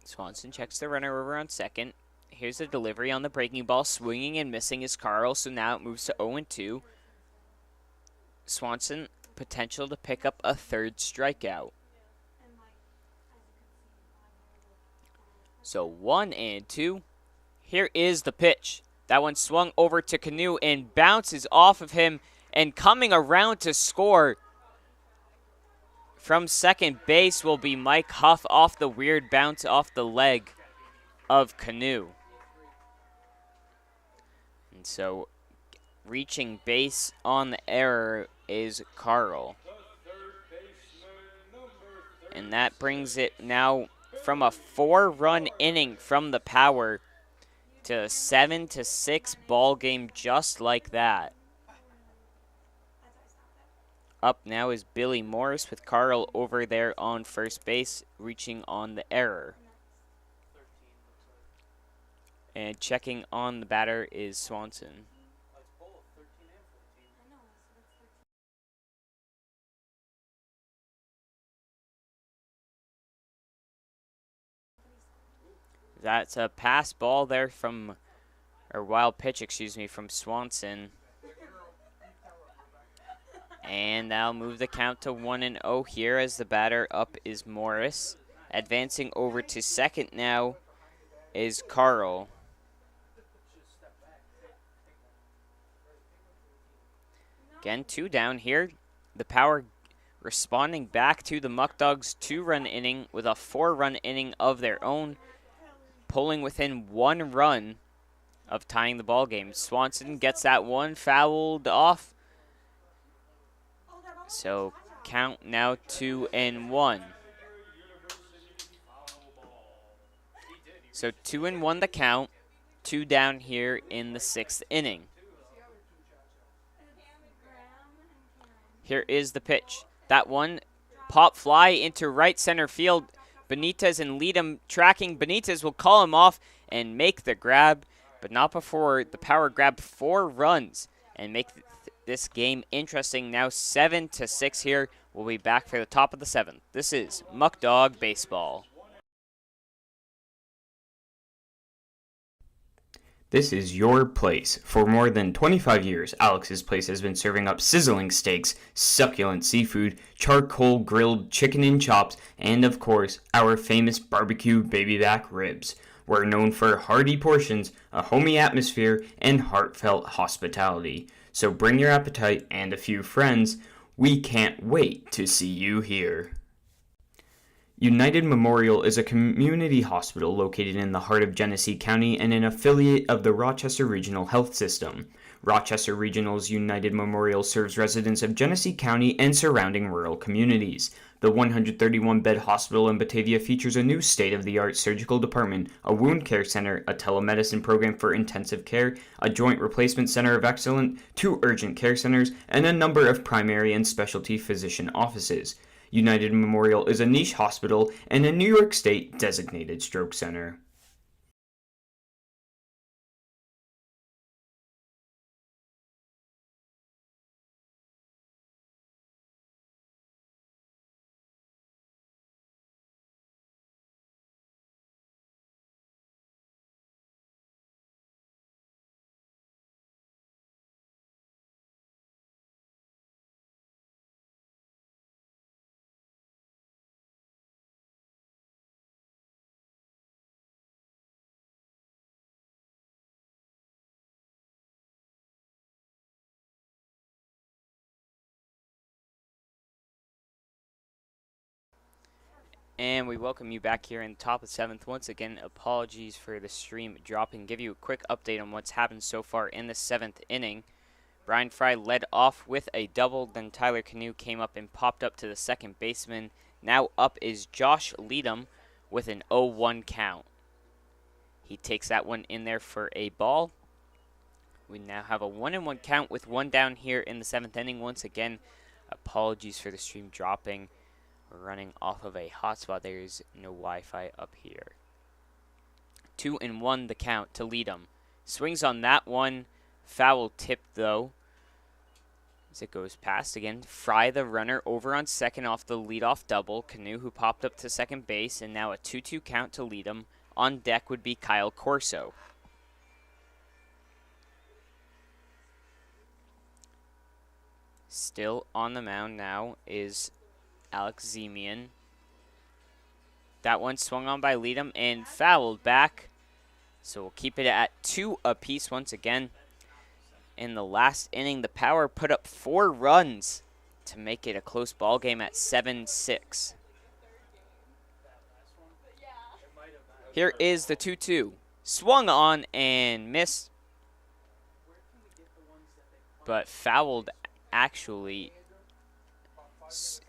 Swanson checks the runner over on second. Here's the delivery on the breaking ball. Swinging and missing is Carl, so now it moves to 0-2. Swanson, potential to pick up a 3rd strikeout. So 1-2. Here is the pitch. That one swung over to Canoe and bounces off of him, and coming around to score from second base will be Mike Huff off the weird bounce off the leg of Canoe. And so reaching base on the error is Carl. And that brings it now from a 4-run inning from the Power to a 7-6 ball game just like that. Up now is Billy Morris with Carl over there on first base, reaching on the error. And checking on the batter is Swanson. That's a pass ball there from, or wild pitch, excuse me, from Swanson. And that'll move the count to 1-0 here as the batter up is Morris. Advancing over to second now is Carl. Again, 2 down here. The Power responding back to the Muckdogs' 2-run inning with a 4-run inning of their own, pulling within 1 run of tying the ball game. Swanson gets that one fouled off. So count now 2-1. So 2-1 the count. 2 down here in the 6th inning. Here is the pitch. That one pop fly into right center field. Benitez and Leadham tracking. Benitez will call him off and make the grab, but not before the Power grab 4 runs and make this game interesting. Now 7-6 here. We'll be back for the top of the 7th. This is Muckdog Baseball.
This is your place. For more than 25 years, Alex's Place has been serving up sizzling steaks, succulent seafood, charcoal grilled chicken and chops, and of course, our famous barbecue baby back ribs. We're known for hearty portions, a homey atmosphere, and heartfelt hospitality. So bring your appetite and a few friends. We can't wait to see you here. United Memorial is a community hospital located in the heart of Genesee County and an affiliate of the Rochester Regional Health System. Rochester Regional's United Memorial serves residents of Genesee County and surrounding rural communities. The 131-bed hospital in Batavia features a new state-of-the-art surgical department, a wound care center, a telemedicine program for intensive care, a joint replacement center of excellence, 2 urgent care centers, and a number of primary and specialty physician offices. United Memorial is a niche hospital and a New York State designated stroke center.
And we welcome you back here in the top of the 7th. Once again, apologies for the stream dropping. Give you a quick update on what's happened so far in the 7th inning. Brian Fry led off with a double, then Tyler Canoe came up and popped up to the second baseman. Now up is Josh Leadham with an 0-1 count. He takes that one in there for a ball. We now have a 1-1 count with 1 down here in the 7th inning. Once again, apologies for the stream dropping. We're running off of a hotspot. There's no Wi-Fi up here. 2-1 the count to Leadham. Swings on that one. Foul tip though, as it goes past again. Fry the runner over on second off the leadoff double. Canoe who popped up to second base, and now a 2-2 count to Leadham. On deck would be Kyle Corso. Still on the mound now is Alex Zemian. That one swung on by Leadham and fouled back. So we'll keep it at 2 apiece once again. In the last inning, the Power put up 4 runs to make it a close ball game at 7-6. Here is the 2-2. Swung on and missed. but fouled actually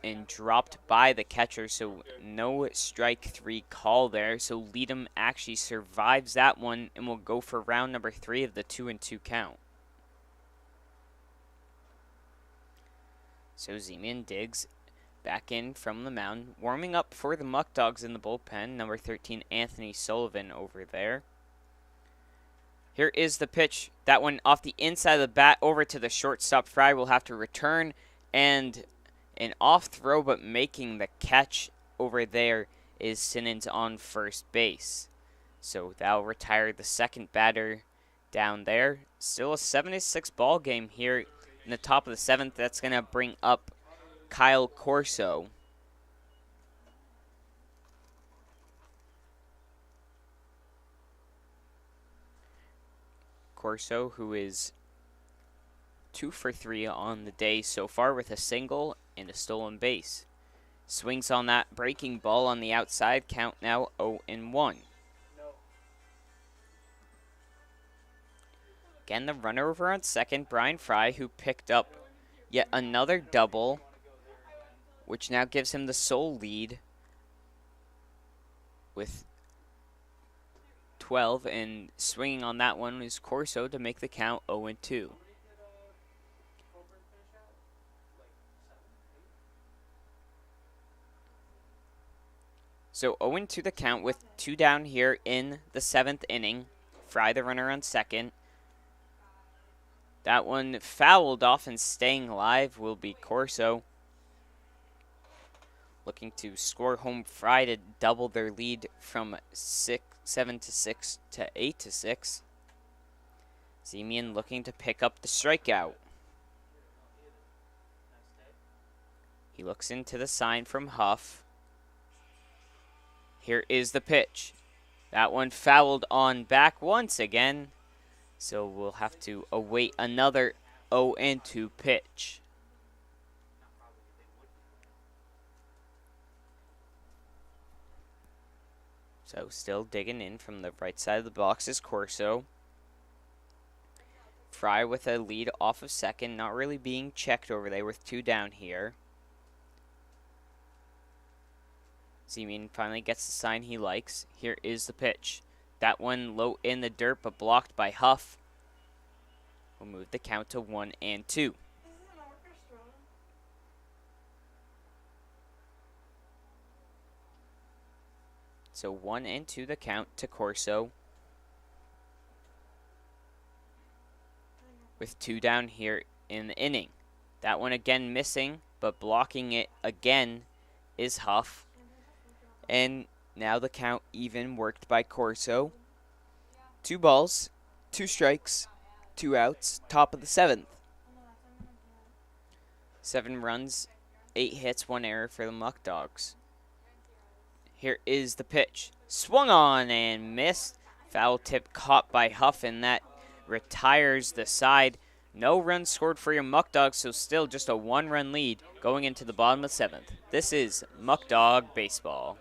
and dropped by the catcher, so no strike three call there. So Leadham actually survives that one and will go for round number 3 of the 2-2 count. So Zemian digs back in from the mound, warming up for the Muckdogs in the bullpen. Number 13, Anthony Sullivan over there. Here is the pitch. That one off the inside of the bat over to the shortstop. Fry will have to return, and an off throw, but making the catch over there is Simmons on first base. So that'll retire the second batter down there. Still a 7-6 ball game here in the top of the 7th. That's going to bring up Kyle Corso. Corso, who is 2 for 3 on the day so far with a single and a stolen base. Swings on that breaking ball on the outside. Count now 0-1. Again, the runner over on second, Brian Fry, who picked up yet another double, which now gives him the sole lead with 12, and swinging on that one is Corso to make the count 0-2. So 0-2 the count with 2 down here in the 7th inning. Fry the runner on second. That one fouled off, and staying alive will be Corso. Looking to score home Fry to double their lead from 7-6 to 8-6. Zemian looking to pick up the strikeout. He looks into the sign from Huff. Here is the pitch. That one fouled on back once again. So we'll have to await another 0-2 pitch. So still digging in from the right side of the box is Corso. Fry with a lead off of second, not really being checked over there with 2 down here. Zemian finally gets the sign he likes. Here is the pitch. That one low in the dirt, but blocked by Huff. We'll move the count to 1-2. So 1-2 the count to Corso. With 2 down here in the inning. That one again missing, but blocking it again is Huff. And now the count even worked by Corso. 2 balls, 2 strikes, 2 outs, top of the 7th. 7 runs, 8 hits, 1 error for the Muckdogs. Here is the pitch. Swung on and missed. Foul tip caught by Huff, and that retires the side. No runs scored for your Muckdogs, so still just a 1-run lead going into the bottom of the 7th. This is Muckdog Baseball.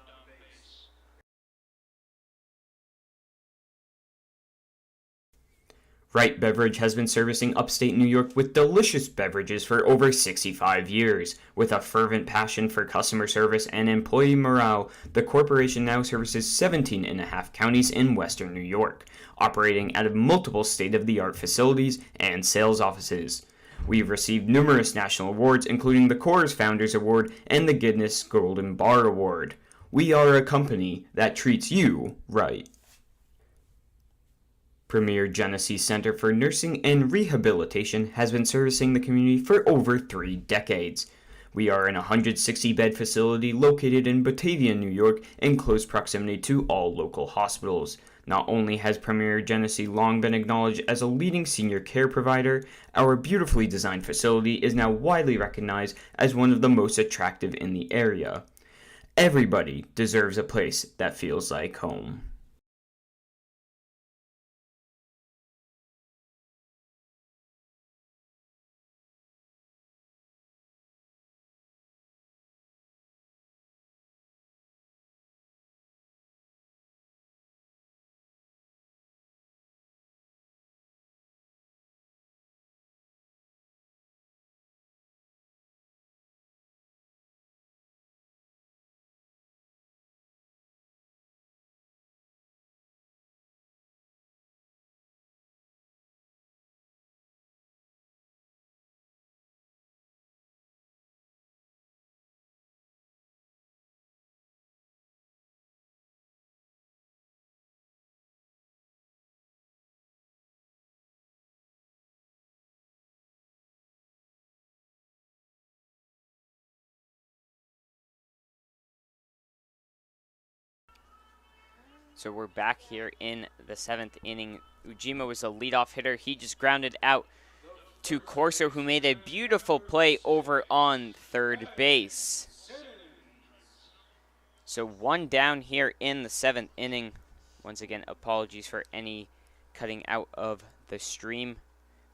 Wright Beverage has been servicing upstate New York with delicious beverages for over 65 years. With a fervent passion for customer service and employee morale, the corporation now services 17.5 counties in western New York, operating out of multiple state-of-the-art facilities and sales offices. We've received numerous national awards, including the Coors Founders Award and the Guinness Golden Bar Award. We are a company that treats you right. Premier Genesee Center for Nursing and Rehabilitation has been servicing the community for over 3 decades. We are an 160-bed facility located in Batavia, New York, in close proximity to all local hospitals. Not only has Premier Genesee long been acknowledged as a leading senior care provider, our beautifully designed facility is now widely recognized as one of the most attractive in the area. Everybody deserves a place that feels like home.
So we're back here in the 7th inning. Ujima was a leadoff hitter. He just grounded out to Corso, who made a beautiful play over on third base. So one down here in the 7th inning. Once again, apologies for any cutting out of the stream.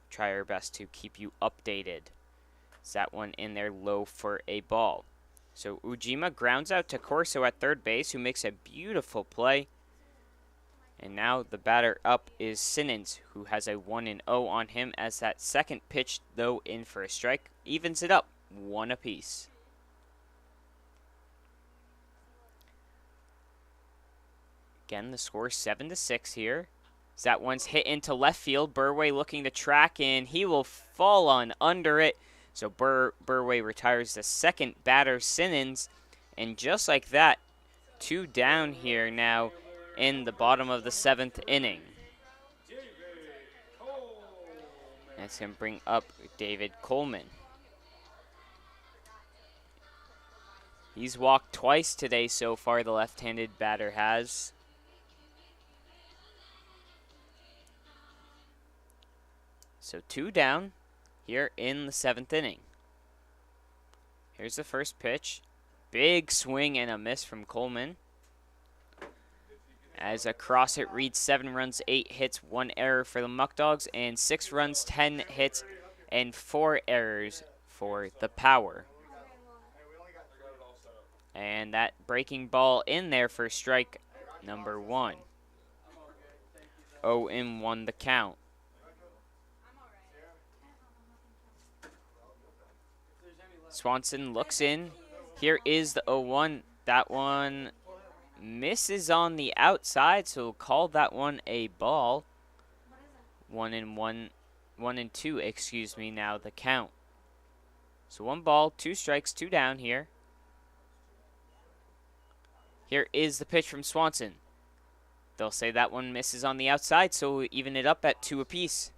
Try our best to keep you updated. Is that one in there low for a ball? So Ujima grounds out to Corso at third base, who makes a beautiful play. And now the batter up is Simmons, who has a 1-0 on him, as that second pitch, though, in for a strike, evens it up 1 apiece. Again, the score 7-6 here. As that one's hit into left field. Burway looking to track, and he will fall on under it. So Burway retires the second batter, Simmons. And just like that, 2 down here now in the bottom of the 7th inning. That's going to bring up David Coleman. He's walked twice today so far, the left-handed batter has. So 2 down here in the 7th inning. Here's the first pitch. Big swing and a miss from Coleman. As across it reads 7 runs, 8 hits, 1 error for the Muckdogs, and 6 runs, 10 hits, and 4 errors for the Power. And that breaking ball in there for strike number 1. 0-1 the count. Swanson looks in. Here is the 0-1. That one misses on the outside, so we'll call that one a ball. 1-1, 1-2, excuse me, now the count. So 1 ball, 2 strikes, 2 down here. Here is the pitch from Swanson. They'll say that one misses on the outside, so we'll even it up at 2 apiece.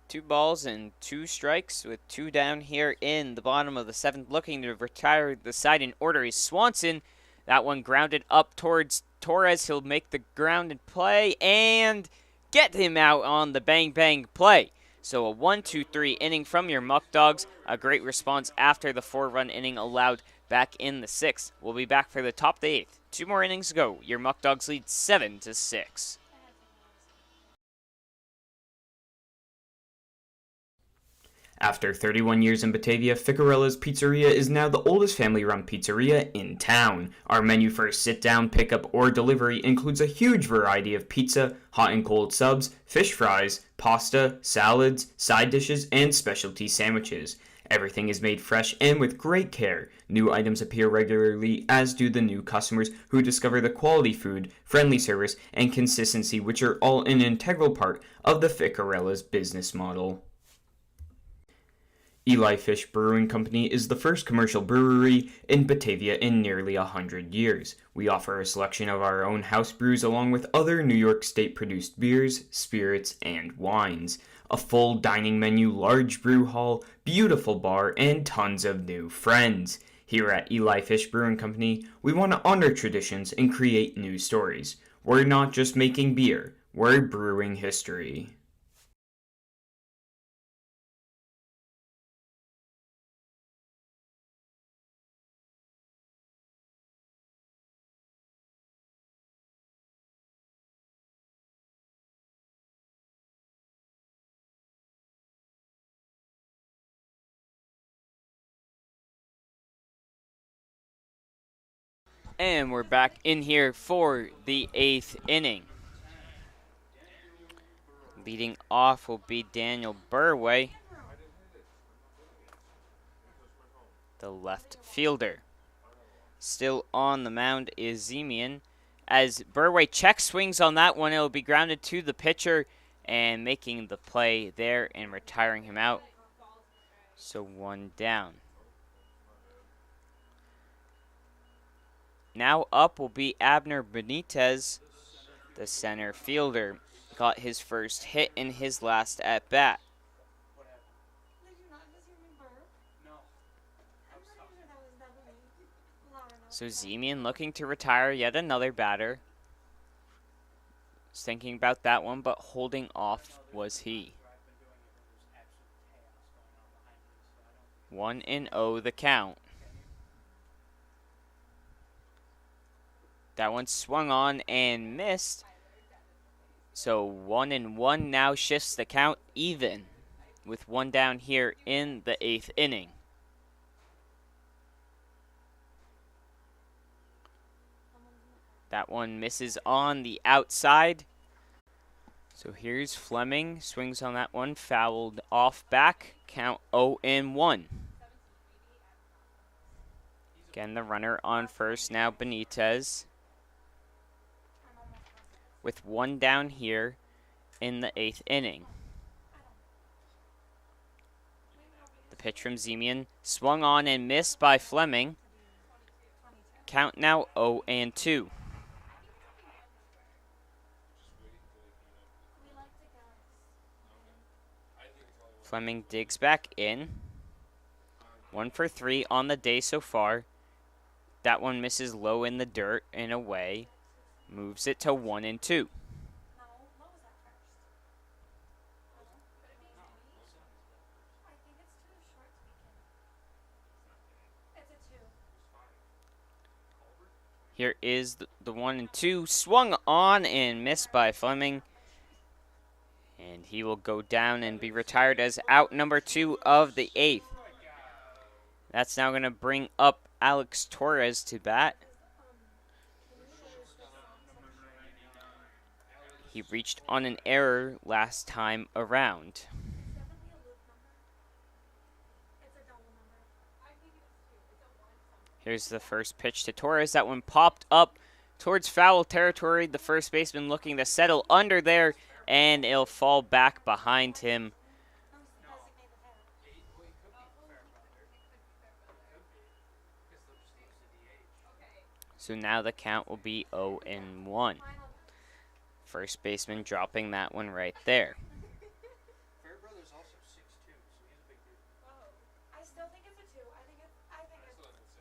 Two balls and 2 strikes with 2 down here in the bottom of the 7th. Looking to retire the side in order is Swanson. That one grounded up towards Torres. He'll make the grounded play and get him out on the bang-bang play. So a 1-2-3 inning from your Muckdogs. A great response after the 4-run inning allowed back in the 6th. We'll be back for the top of the 8th. 2 more innings to go. Your Muckdogs lead 7-6.
After 31 years in Batavia, Ficarella's Pizzeria is now the oldest family-run pizzeria in town. Our menu for sit-down, pickup, or delivery includes a huge variety of pizza, hot and cold subs, fish fries, pasta, salads, side dishes, and specialty sandwiches. Everything is made fresh and with great care. New items appear regularly, as do the new customers who discover the quality food, friendly service, and consistency, which are all an integral part of the Ficarella's business model. Eli Fish Brewing Company is the first commercial brewery in Batavia in nearly 100 years. We offer a selection of our own house brews along with other New York State-produced beers, spirits, and wines. A full dining menu, large brew hall, beautiful bar, and tons of new friends. Here at Eli Fish Brewing Company, we want to honor traditions and create new stories. We're not just making beer, we're brewing history.
And we're back in here for the 8th inning. Leading off will be Daniel Burway, the left fielder. Still on the mound is Zemian. As Burway check swings on that one, it will be grounded to the pitcher and making the play there and retiring him out. So 1 down. Now up will be Abner Benitez, the center fielder. Got his first hit in his last at-bat. So Zemian looking to retire yet another batter. Was thinking about that one, but holding off was he. 1-0 the count. That one swung on and missed. So 1-1 now shifts the count even, with one down here in the 8th inning. That one misses on the outside. So here's Fleming, swings on that one, fouled off back, count 0-1. Again, the runner on first, now Benitez. With one down here in the 8th inning. The pitch from Zemian, swung on and missed by Fleming. Count now 0-2. Fleming digs back in. 1 for 3 on the day so far. That one misses low in the dirt and away. Moves it to 1-2. Here is the 1-2. Swung on and missed by Fleming. And he will go down and be retired as out number 2 of the 8th. That's now going to bring up Alex Torres to bat. He reached on an error last time around. Here's the first pitch to Torres. That one popped up towards foul territory. The first baseman looking to settle under there, and it'll fall back behind him. So now the count will be 0-1. First baseman dropping that one right there.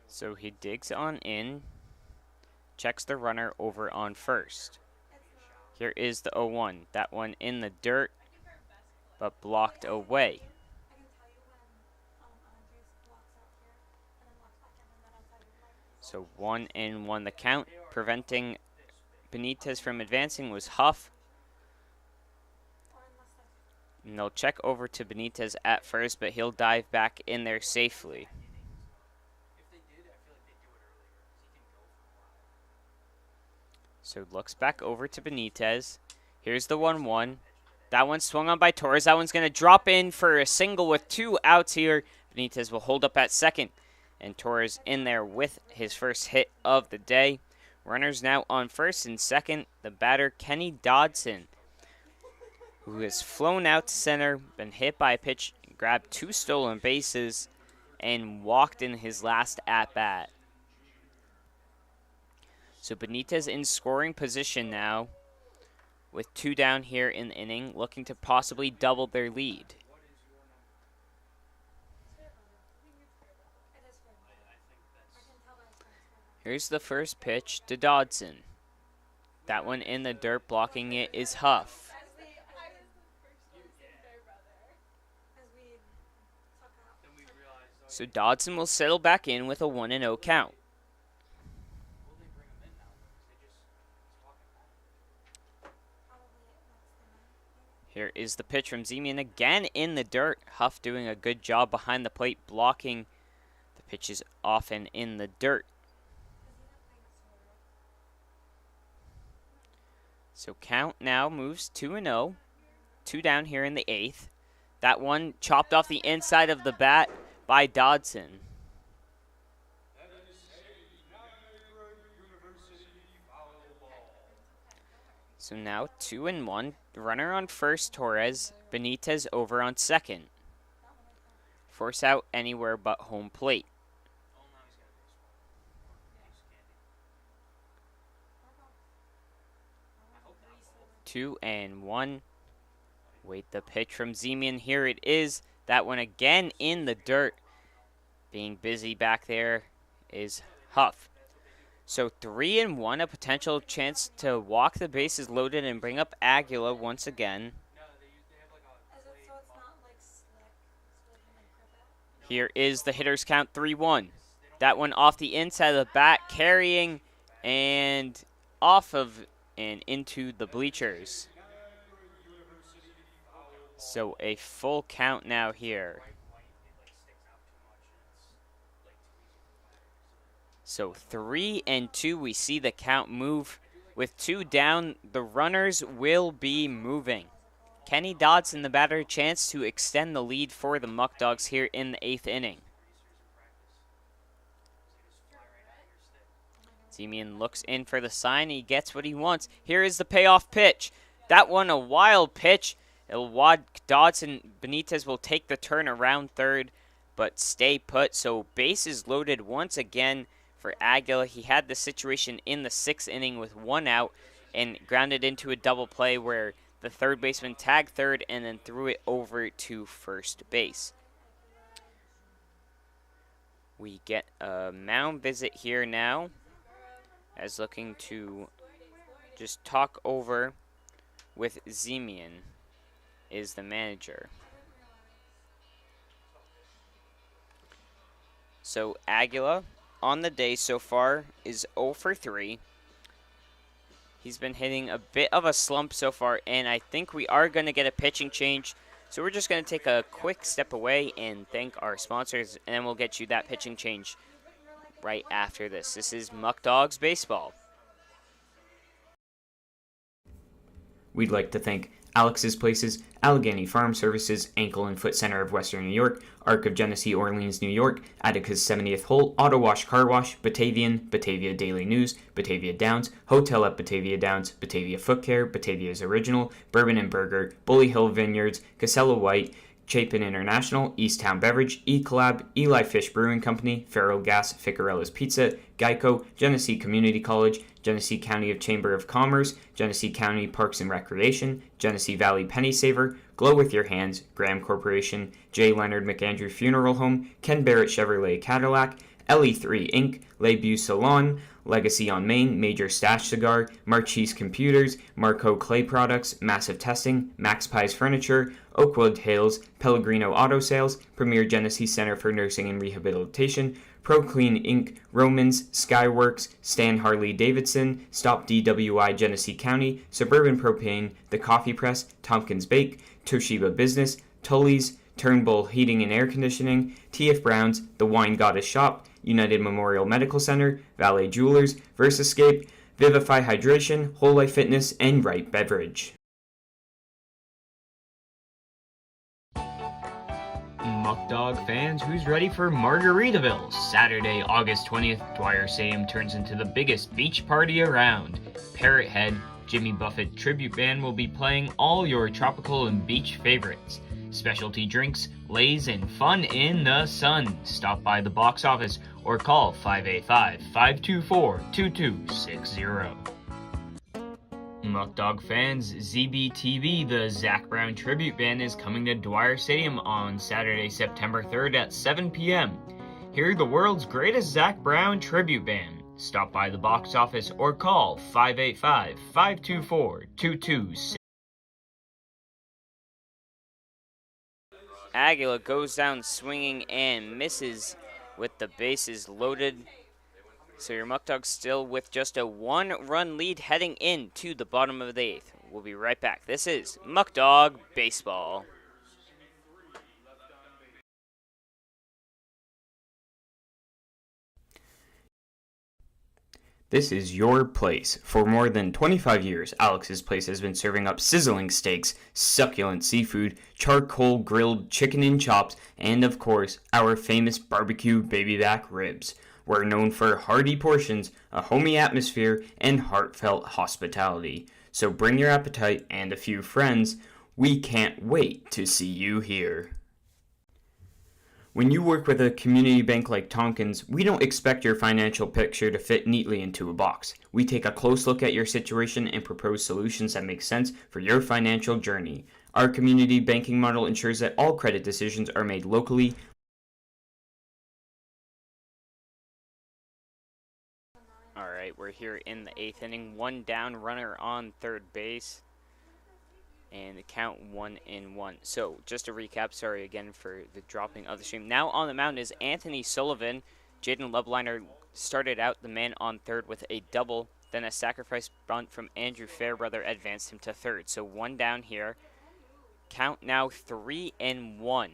So he digs on in, checks the runner over on first. Here is the 0-1. That one in the dirt, but blocked away. So 1-1 the count. Preventing Benitez from advancing was Huff. And they'll check over to Benitez at first, but he'll dive back in there safely. So looks back over to Benitez. Here's the 1-1. That one swung on by Torres. That one's going to drop in for a single with 2 outs here. Benitez will hold up at second. And Torres in there with his first hit of the day. Runners now on first and second. The batter, Kenny Dodson, who has flown out to center, been hit by a pitch, grabbed 2 stolen bases, and walked in his last at-bat. So Benitez in scoring position now, with 2 down here in the inning, looking to possibly double their lead. Here's the first pitch to Dodson. That one in the dirt, blocking it is Huff. So Dodson will settle back in with a 1-0 count. Here is the pitch from Zemian again in the dirt. Huff doing a good job behind the plate, blocking the pitches often in the dirt. So count now moves 2-0. 2 down here in the 8th. That one chopped off the inside of the bat by Dodson. So now 2-1. Runner on first, Torres. Benitez over on second. Force out anywhere but home plate. Two and one. Wait the pitch from Zemian. Here it is. That one again in the dirt. Being busy back there is Huff. So 3-1, a potential chance to walk the bases loaded and bring up Aguila once again. Here is the hitter's count, 3-1. That one off the inside of the bat, carrying and off of and into the bleachers. So a full count now here. So 3-2, we see the count move. With 2 down, the runners will be moving. Kenny Dodson, the batter, chance to extend the lead for the Muckdogs here in the 8th inning. Zemian looks in for the sign. He gets what he wants. Here is the payoff pitch. That one, a wild pitch. Dodson Benitez will take the turn around third, but stay put. So bases loaded once again for Aguila. He had the situation in the 6th inning with 1 out and grounded into a double play where the third baseman tagged third and then threw it over to first base. We get a mound visit here now, as looking to just talk over with Zemian is the manager. So Aguila on the day so far is 0 for 3. He's been hitting a bit of a slump so far, and I think we are going to get a pitching change. So we're just going to take a quick step away and thank our sponsors, and then we'll get you that pitching change right after this. This is Muckdogs Baseball.
We'd like to thank Alex's Places, Allegheny Farm Services, Ankle and Foot Center of Western New York, Arc of Genesee, Orleans, New York, Attica's 70th Hole, Auto Wash Car Wash, Batavian, Batavia Daily News, Batavia Downs, Hotel at Batavia Downs, Batavia Foot Care, Batavia's Original, Bourbon and Burger, Bully Hill Vineyards, Casella White, Chapin International, Easttown Beverage, E-Collab, Eli Fish Brewing Company, Feral Gas, Ficarella's Pizza, Geico, Genesee Community College, Genesee County Chamber of Commerce, Genesee County Parks and Recreation, Genesee Valley Penny Saver, Glow With Your Hands, Graham Corporation, J. Leonard McAndrew Funeral Home, Ken Barrett Chevrolet Cadillac, LE3 Inc., Lebu Salon, Legacy on Main, Major Stash Cigar, Marchese Computers, Marco Clay Products, Massive Testing, Max Pies Furniture, Oakwood Hills, Pellegrino Auto Sales, Premier Genesee Center for Nursing and Rehabilitation, ProClean Inc., Romans, Skyworks, Stan Harley Davidson, Stop DWI Genesee County, Suburban Propane, The Coffee Press, Tompkins Bake, Toshiba Business, Tully's, Turnbull Heating and Air Conditioning, T.F. Brown's, The Wine Goddess Shop, United Memorial Medical Center, Valet Jewelers, Versascape, Vivify Hydration, Whole Life Fitness, and Right Beverage. Muckdog fans, who's ready for Margaritaville? Saturday, August 20th, Dwyer Stadium turns into the biggest beach party around. Parrot Head, Jimmy Buffett Tribute Band will be playing all your tropical and beach favorites. Specialty drinks, lays, and fun in the sun. Stop by the box office or call 585-524-2260. Muckdog fans, ZBTV, the Zach Brown Tribute Band, is coming to Dwyer Stadium on Saturday, September 3rd at 7 p.m. Hear the world's greatest Zach Brown Tribute Band. Stop by the box office or call 585-524-2260.
Aguila goes down swinging and misses with the bases loaded. So your Muckdogs still with just a 1-run lead heading into the bottom of the 8th. We'll be right back. This is Muckdog Baseball.
This is your place. For more than 25 years, Alex's Place has been serving up sizzling steaks, succulent seafood, charcoal grilled chicken and chops, and of course, our famous barbecue baby back ribs. We're known for hearty portions, a homey atmosphere, and heartfelt hospitality. So bring your appetite and a few friends. We can't wait to see you here. When you work with a community bank like Tompkins, we don't expect your financial picture to fit neatly into a box. We take a close look at your situation and propose solutions that make sense for your financial journey. Our community banking model ensures that all credit decisions are made locally.
we're here in the 8th inning. 1 down, runner on third base. And the count 1-1. So just a recap, sorry again for the dropping of the stream. Now on the mound is Anthony Sullivan. Jaden Lubliner started out the man on third with a double. Then a sacrifice bunt from Andrew Fairbrother advanced him to third. So 1 down here. Count now 3-1.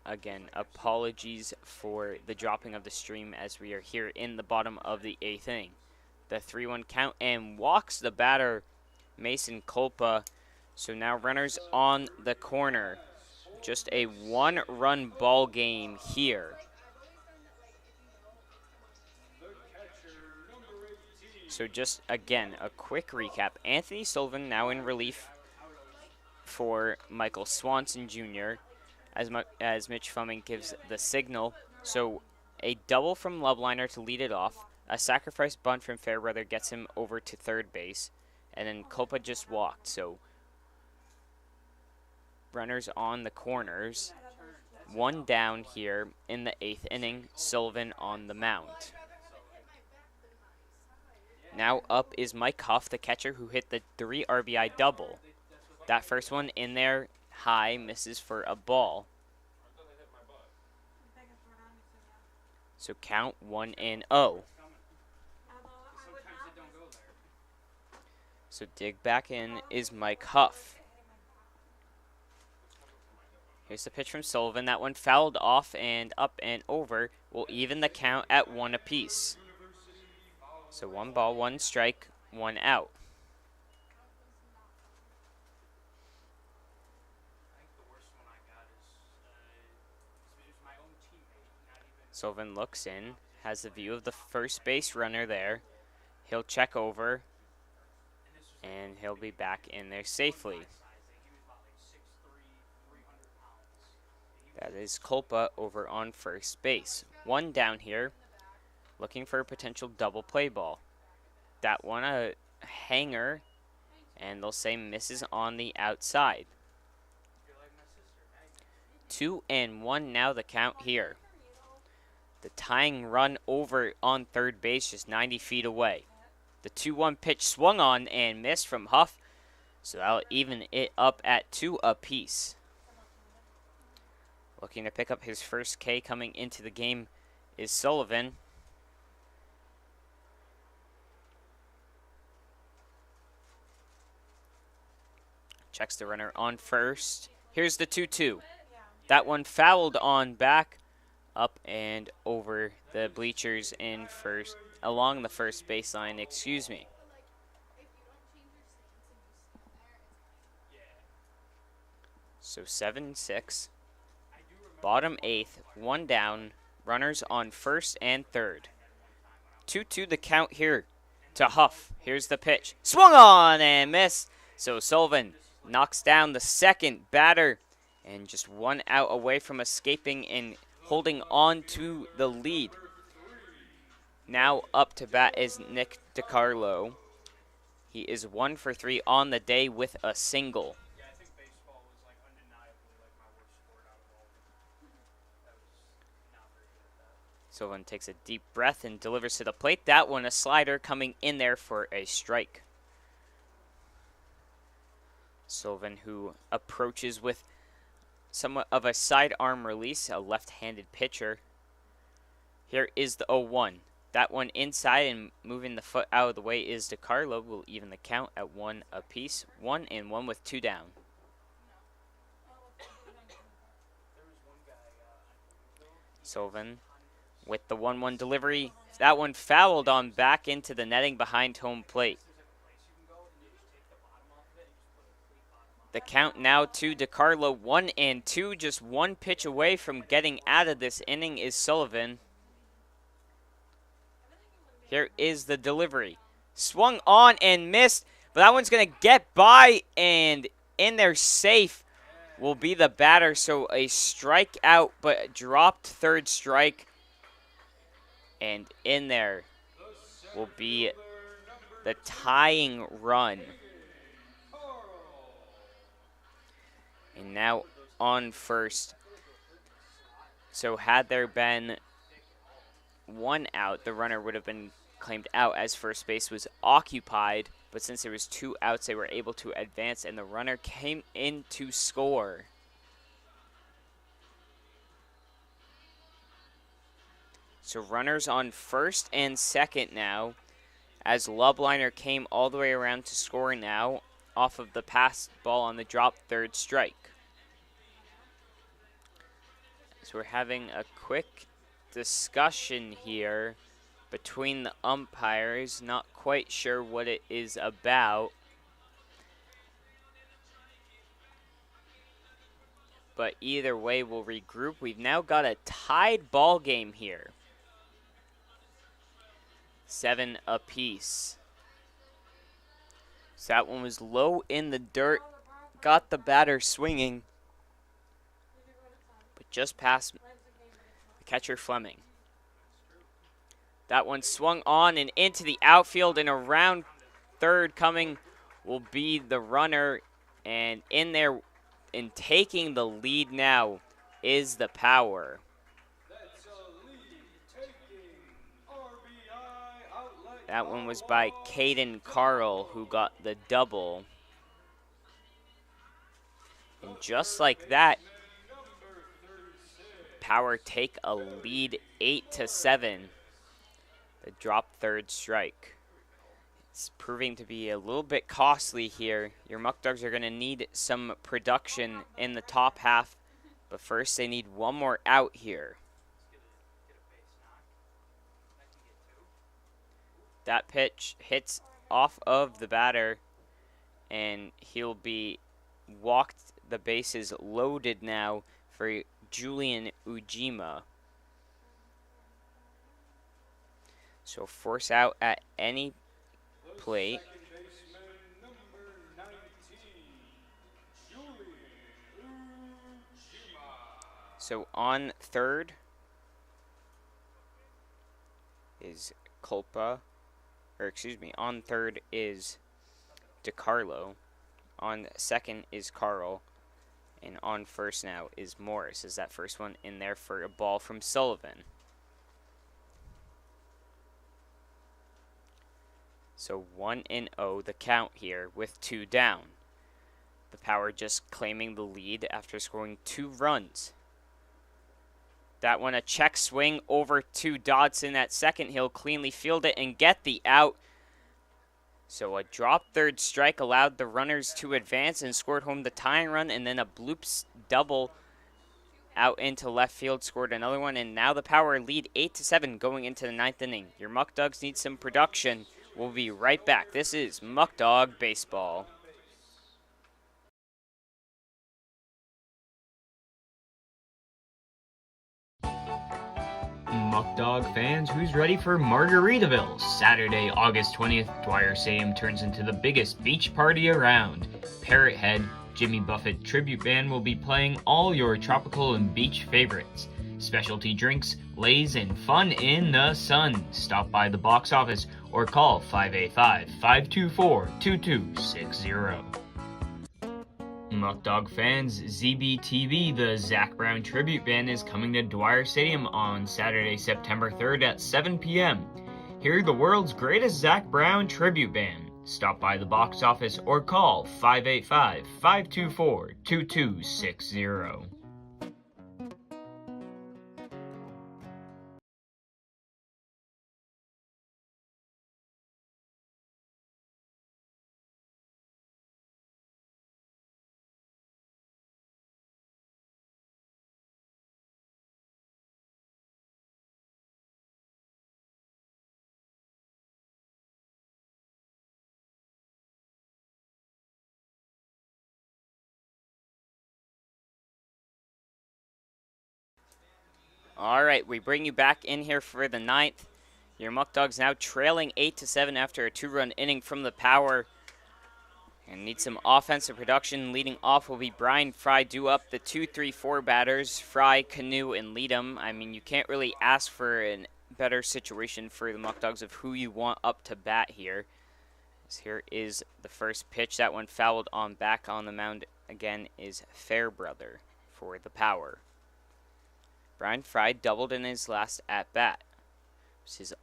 Again, apologies for the dropping of the stream as we are here in the bottom of the 8th inning. The 3-1 count and walks the batter, Mason Culpa. So now runners on the corner. Just a 1-run ball game here. So just, again, a quick recap. Anthony Sullivan now in relief for Michael Swanson Jr. as Mitch Fleming gives the signal. So a double from Lubliner to lead it off. A sacrifice bunt from Fairbrother gets him over to third base. And then Culpa just walked. So runners on the corners. 1 down here in the 8th inning. Sullivan on the mound. Now up is Mike Huff, the catcher, who hit the 3 RBI double. That first one in there, high, misses for a ball. So count 1-0. So dig back in is Mike Huff. Here's the pitch from Sullivan. That one fouled off and up and over. Will even the count at 1 apiece. So 1 ball, 1 strike, 1 out. Sullivan looks in, has the view of the first base runner there. He'll check over, and he'll be back in there safely. That is Culpa over on first base. 1 down here, looking for a potential double play ball. That one a hanger, and they'll say misses on the outside. 2-1 now the count here. The tying run over on third base, just 90 feet away. The 2-1 pitch swung on and missed from Huff, so that'll even it up at 2 apiece. Looking to pick up his first K coming into the game is Sullivan. Checks the runner on first. Here's the 2-2. That one fouled on back, up and over the bleachers in first, along the first baseline, excuse me. So 7-6. Bottom 8th, 1 down, runners on first and third. 2-2 the count here to Huff. Here's the pitch. Swung on and missed. So Sullivan knocks down the second batter and just 1 out away from escaping and holding on to the lead. Now up to bat is Nick DiCarlo. He is 1 for 3 on the day with a single. Sullivan takes a deep breath and delivers to the plate. That one a slider coming in there for a strike. Sullivan, who approaches with somewhat of a sidearm release, a left-handed pitcher. Here is the 0-1. That one inside and moving the foot out of the way is DiCarlo. Will even the count at 1 apiece. 1-1 with 2 down. Sullivan with the 1-1 delivery. That one fouled on back into the netting behind home plate. The count now to DiCarlo, 1-2. Just 1 pitch away from getting out of this inning is Sullivan. Here is the delivery. Swung on and missed, but that one's going to get by, and in there safe will be the batter. So a strikeout, but dropped third strike. And in there will be the tying run. And now on first. So had there been one out, the runner would have been claimed out as first base was occupied. But since there was 2 outs, they were able to advance, and the runner came in to score. So runners on first and second now, as Lubliner came all the way around to score now off of the passed ball on the drop third strike. So we're having a quick discussion here between the umpires, not quite sure what it is about. But either way, we'll regroup. We've now got a tied ball game here. 7 apiece. So that one was low in the dirt. Got the batter swinging. But just past the catcher Fleming. That one swung on and into the outfield, and around third coming will be the runner. And in there, in taking the lead now, is the Power.
That's a lead taking RBI outlet.
That one was by Caden Carl, who got the double. And just like that, Power take a lead 8-7. The drop third strike. It's proving to be a little bit costly here. Your Muckdogs are going to need some production in the top half, but first they need one more out here. That pitch hits off of the batter, and he'll be walked. The bases loaded now for Julian Ujima. So force out at any plate.
Second baseman, number 19, Julian Ujima.
So on third is on third is DeCarlo. On second is Carl. And on first now is Morris. Is that first one in there for a ball from Sullivan? So 1-0 the count here with 2 down. The Power just claiming the lead after scoring 2 runs. That one a check swing over to Dodson at second. He'll cleanly field it and get the out. So a drop third strike allowed the runners to advance and scored home the tying run, and then a bloops double out into left field scored another one, and now the Power lead 8-7 going into the 9th inning. Your Muckdogs need some production. We'll be right back. This is Muckdog Baseball.
Muckdog fans, who's ready for Margaritaville? Saturday, August 20th, Dwyer Stadium turns into the biggest beach party around. Parrot Head, Jimmy Buffett Tribute Band will be playing all your tropical and beach favorites. Specialty drinks, lays, and fun in the sun. Stop by the box office or call 585-524-2260. Muckdog fans, ZBTV, the Zach Brown Tribute Band, is coming to Dwyer Stadium on Saturday, September 3rd at 7 p.m. Hear the world's greatest Zach Brown Tribute Band. Stop by the box office or call 585-524-2260.
All right, we bring you back in here for the 9th. Your Muckdogs now trailing 8-7 after a 2-run inning from the Power. And need some offensive production. Leading off will be Brian Fry. Do up the 2-3-4 batters, Fry, Canoe, and Leadham. I mean, you can't really ask for a better situation for the Muckdogs of who you want up to bat here. So here is the first pitch. That one fouled on. Back on the mound again is Fairbrother for the Power. Brian Fry doubled in his last at-bat. This is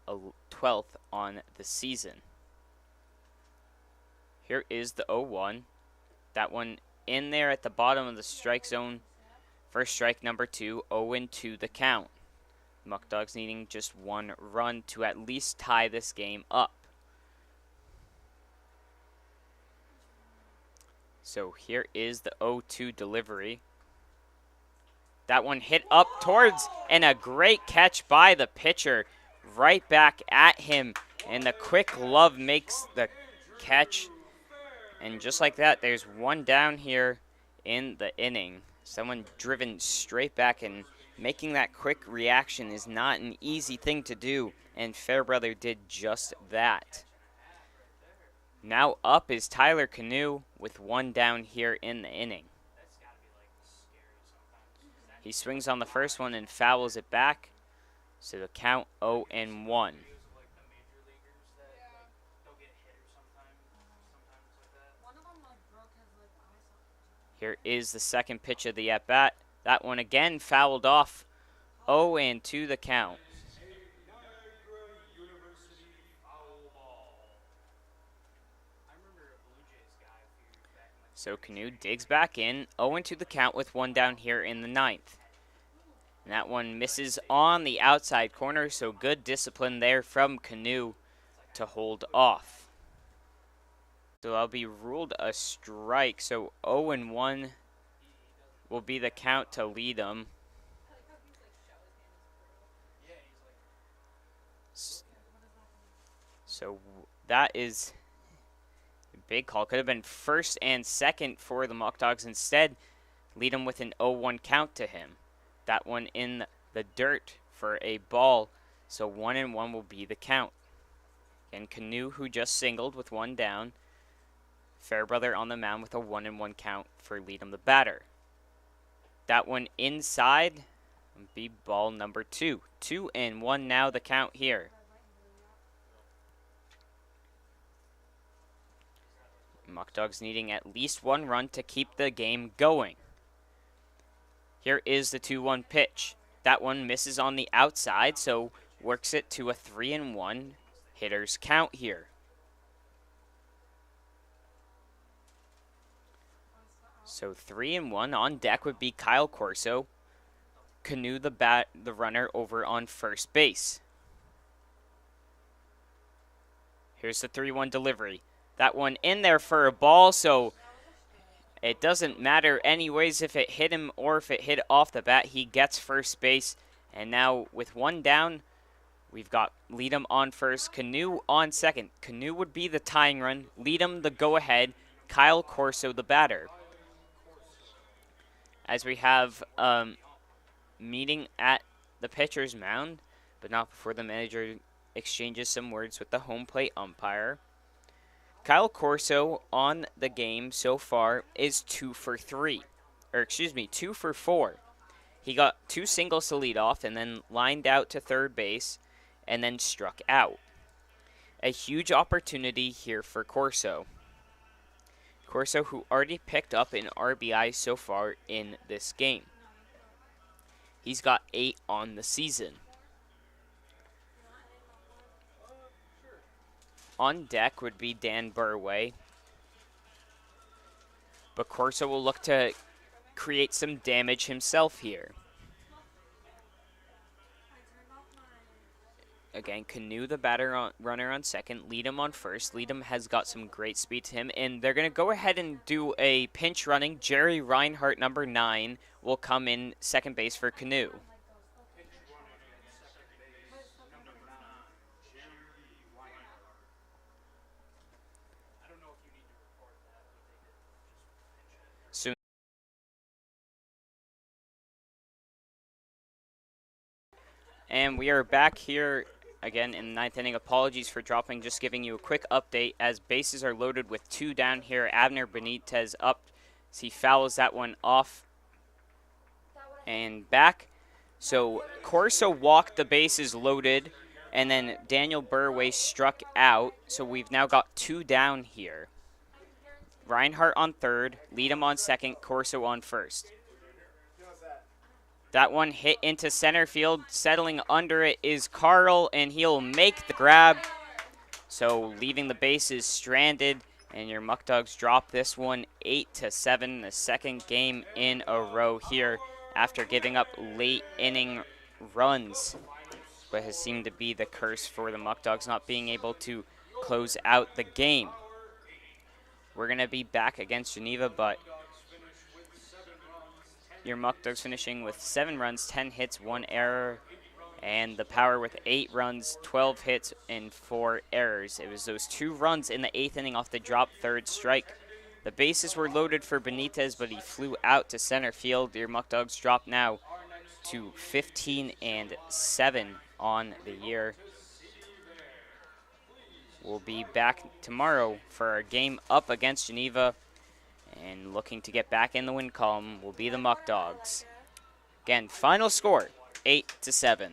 12th on the season. Here is the 0-1. That one in there at the bottom of the strike zone. First strike number 2, 0-2 the count. Muckdogs needing just one run to at least tie this game up. So here is the 0-2 delivery. That one hit up towards, and a great catch by the pitcher. Right back at him, and the quick glove makes the catch. And just like that, there's one down here in the inning. Someone driven straight back, and making that quick reaction is not an easy thing to do, and Fairbrother did just that. Now up is Tyler Canoe with one down here in the inning. He swings on the first one and fouls it back, so the count 0-1. Here is the second pitch of the at-bat. That one again fouled off. 0-2 the count. So Canoe digs back in. 0-2 the count with one down here in the ninth. And that one misses on the outside corner, so good discipline there from Canoe to hold off. So that'll be ruled a strike. So 0-1 will be the count to lead them. So that is a big call. Could have been first and second for the Muckdogs. Instead, lead them with an 0-1 count to him. That one in the dirt for a ball. So 1-1 will be the count. And Canoe, who just singled with one down. Fairbrother on the mound with a 1-1 count for Leadham the batter. That one inside will be ball number 2. 2-1 now the count here. Muckdogs needing at least one run to keep the game going. Here is the 2-1 pitch. That one misses on the outside, so works it to a 3-1 hitters count here. So 3-1 on deck would be Kyle Corso. Canoe the runner over on first base. Here's the 3-1 delivery. That one in there for a ball, so it doesn't matter anyways if it hit him or if it hit off the bat. He gets first base, and now with one down, we've got Leadham on first, Canoe on second. Canoe would be the tying run, Leadham the go-ahead, Kyle Corso the batter. As we have meeting at the pitcher's mound, but not before the manager exchanges some words with the home plate umpire. Kyle Corso on the game so far is 2 for 4. He got 2 singles to lead off and then lined out to third base and then struck out. A huge opportunity here for Corso. Corso, who already picked up an RBI so far in this game. He's got 8 on the season. On deck would be Dan Burway. But Corso will look to create some damage himself here. Again, Canoe the runner on second, Leadham on first. Leadham has got some great speed to him, and they're going to go ahead and do a pinch running. Jerry Reinhardt, number 9, will come in second base for Canoe. And we are back here again in the 9th inning. Apologies for dropping, just giving you a quick update as bases are loaded with 2 down here. Abner Benitez up as he fouls that one off and back. So Corso walked, the bases loaded, and then Daniel Burway struck out. So we've now got 2 down here. Reinhardt on third, Leadham on second, Corso on first. That one hit into center field. Settling under it is Carl, and he'll make the grab. So leaving the bases stranded, and your Muckdogs drop this one 8-7, the second game in a row here after giving up late inning runs. What has seemed to be the curse for the Muckdogs, not being able to close out the game. We're going to be back against Geneva, but your Muckdogs finishing with 7 runs, 10 hits, 1 error, and the Power with 8 runs, 12 hits, and 4 errors. It was those 2 runs in the 8th inning off the drop third strike. The bases were loaded for Benitez, but he flew out to center field. Your Muckdogs drop now to 15-7 on the year. We'll be back tomorrow for our game up against Geneva, and looking to get back in the win column will be the Muckdogs. Again, final score, 8-7.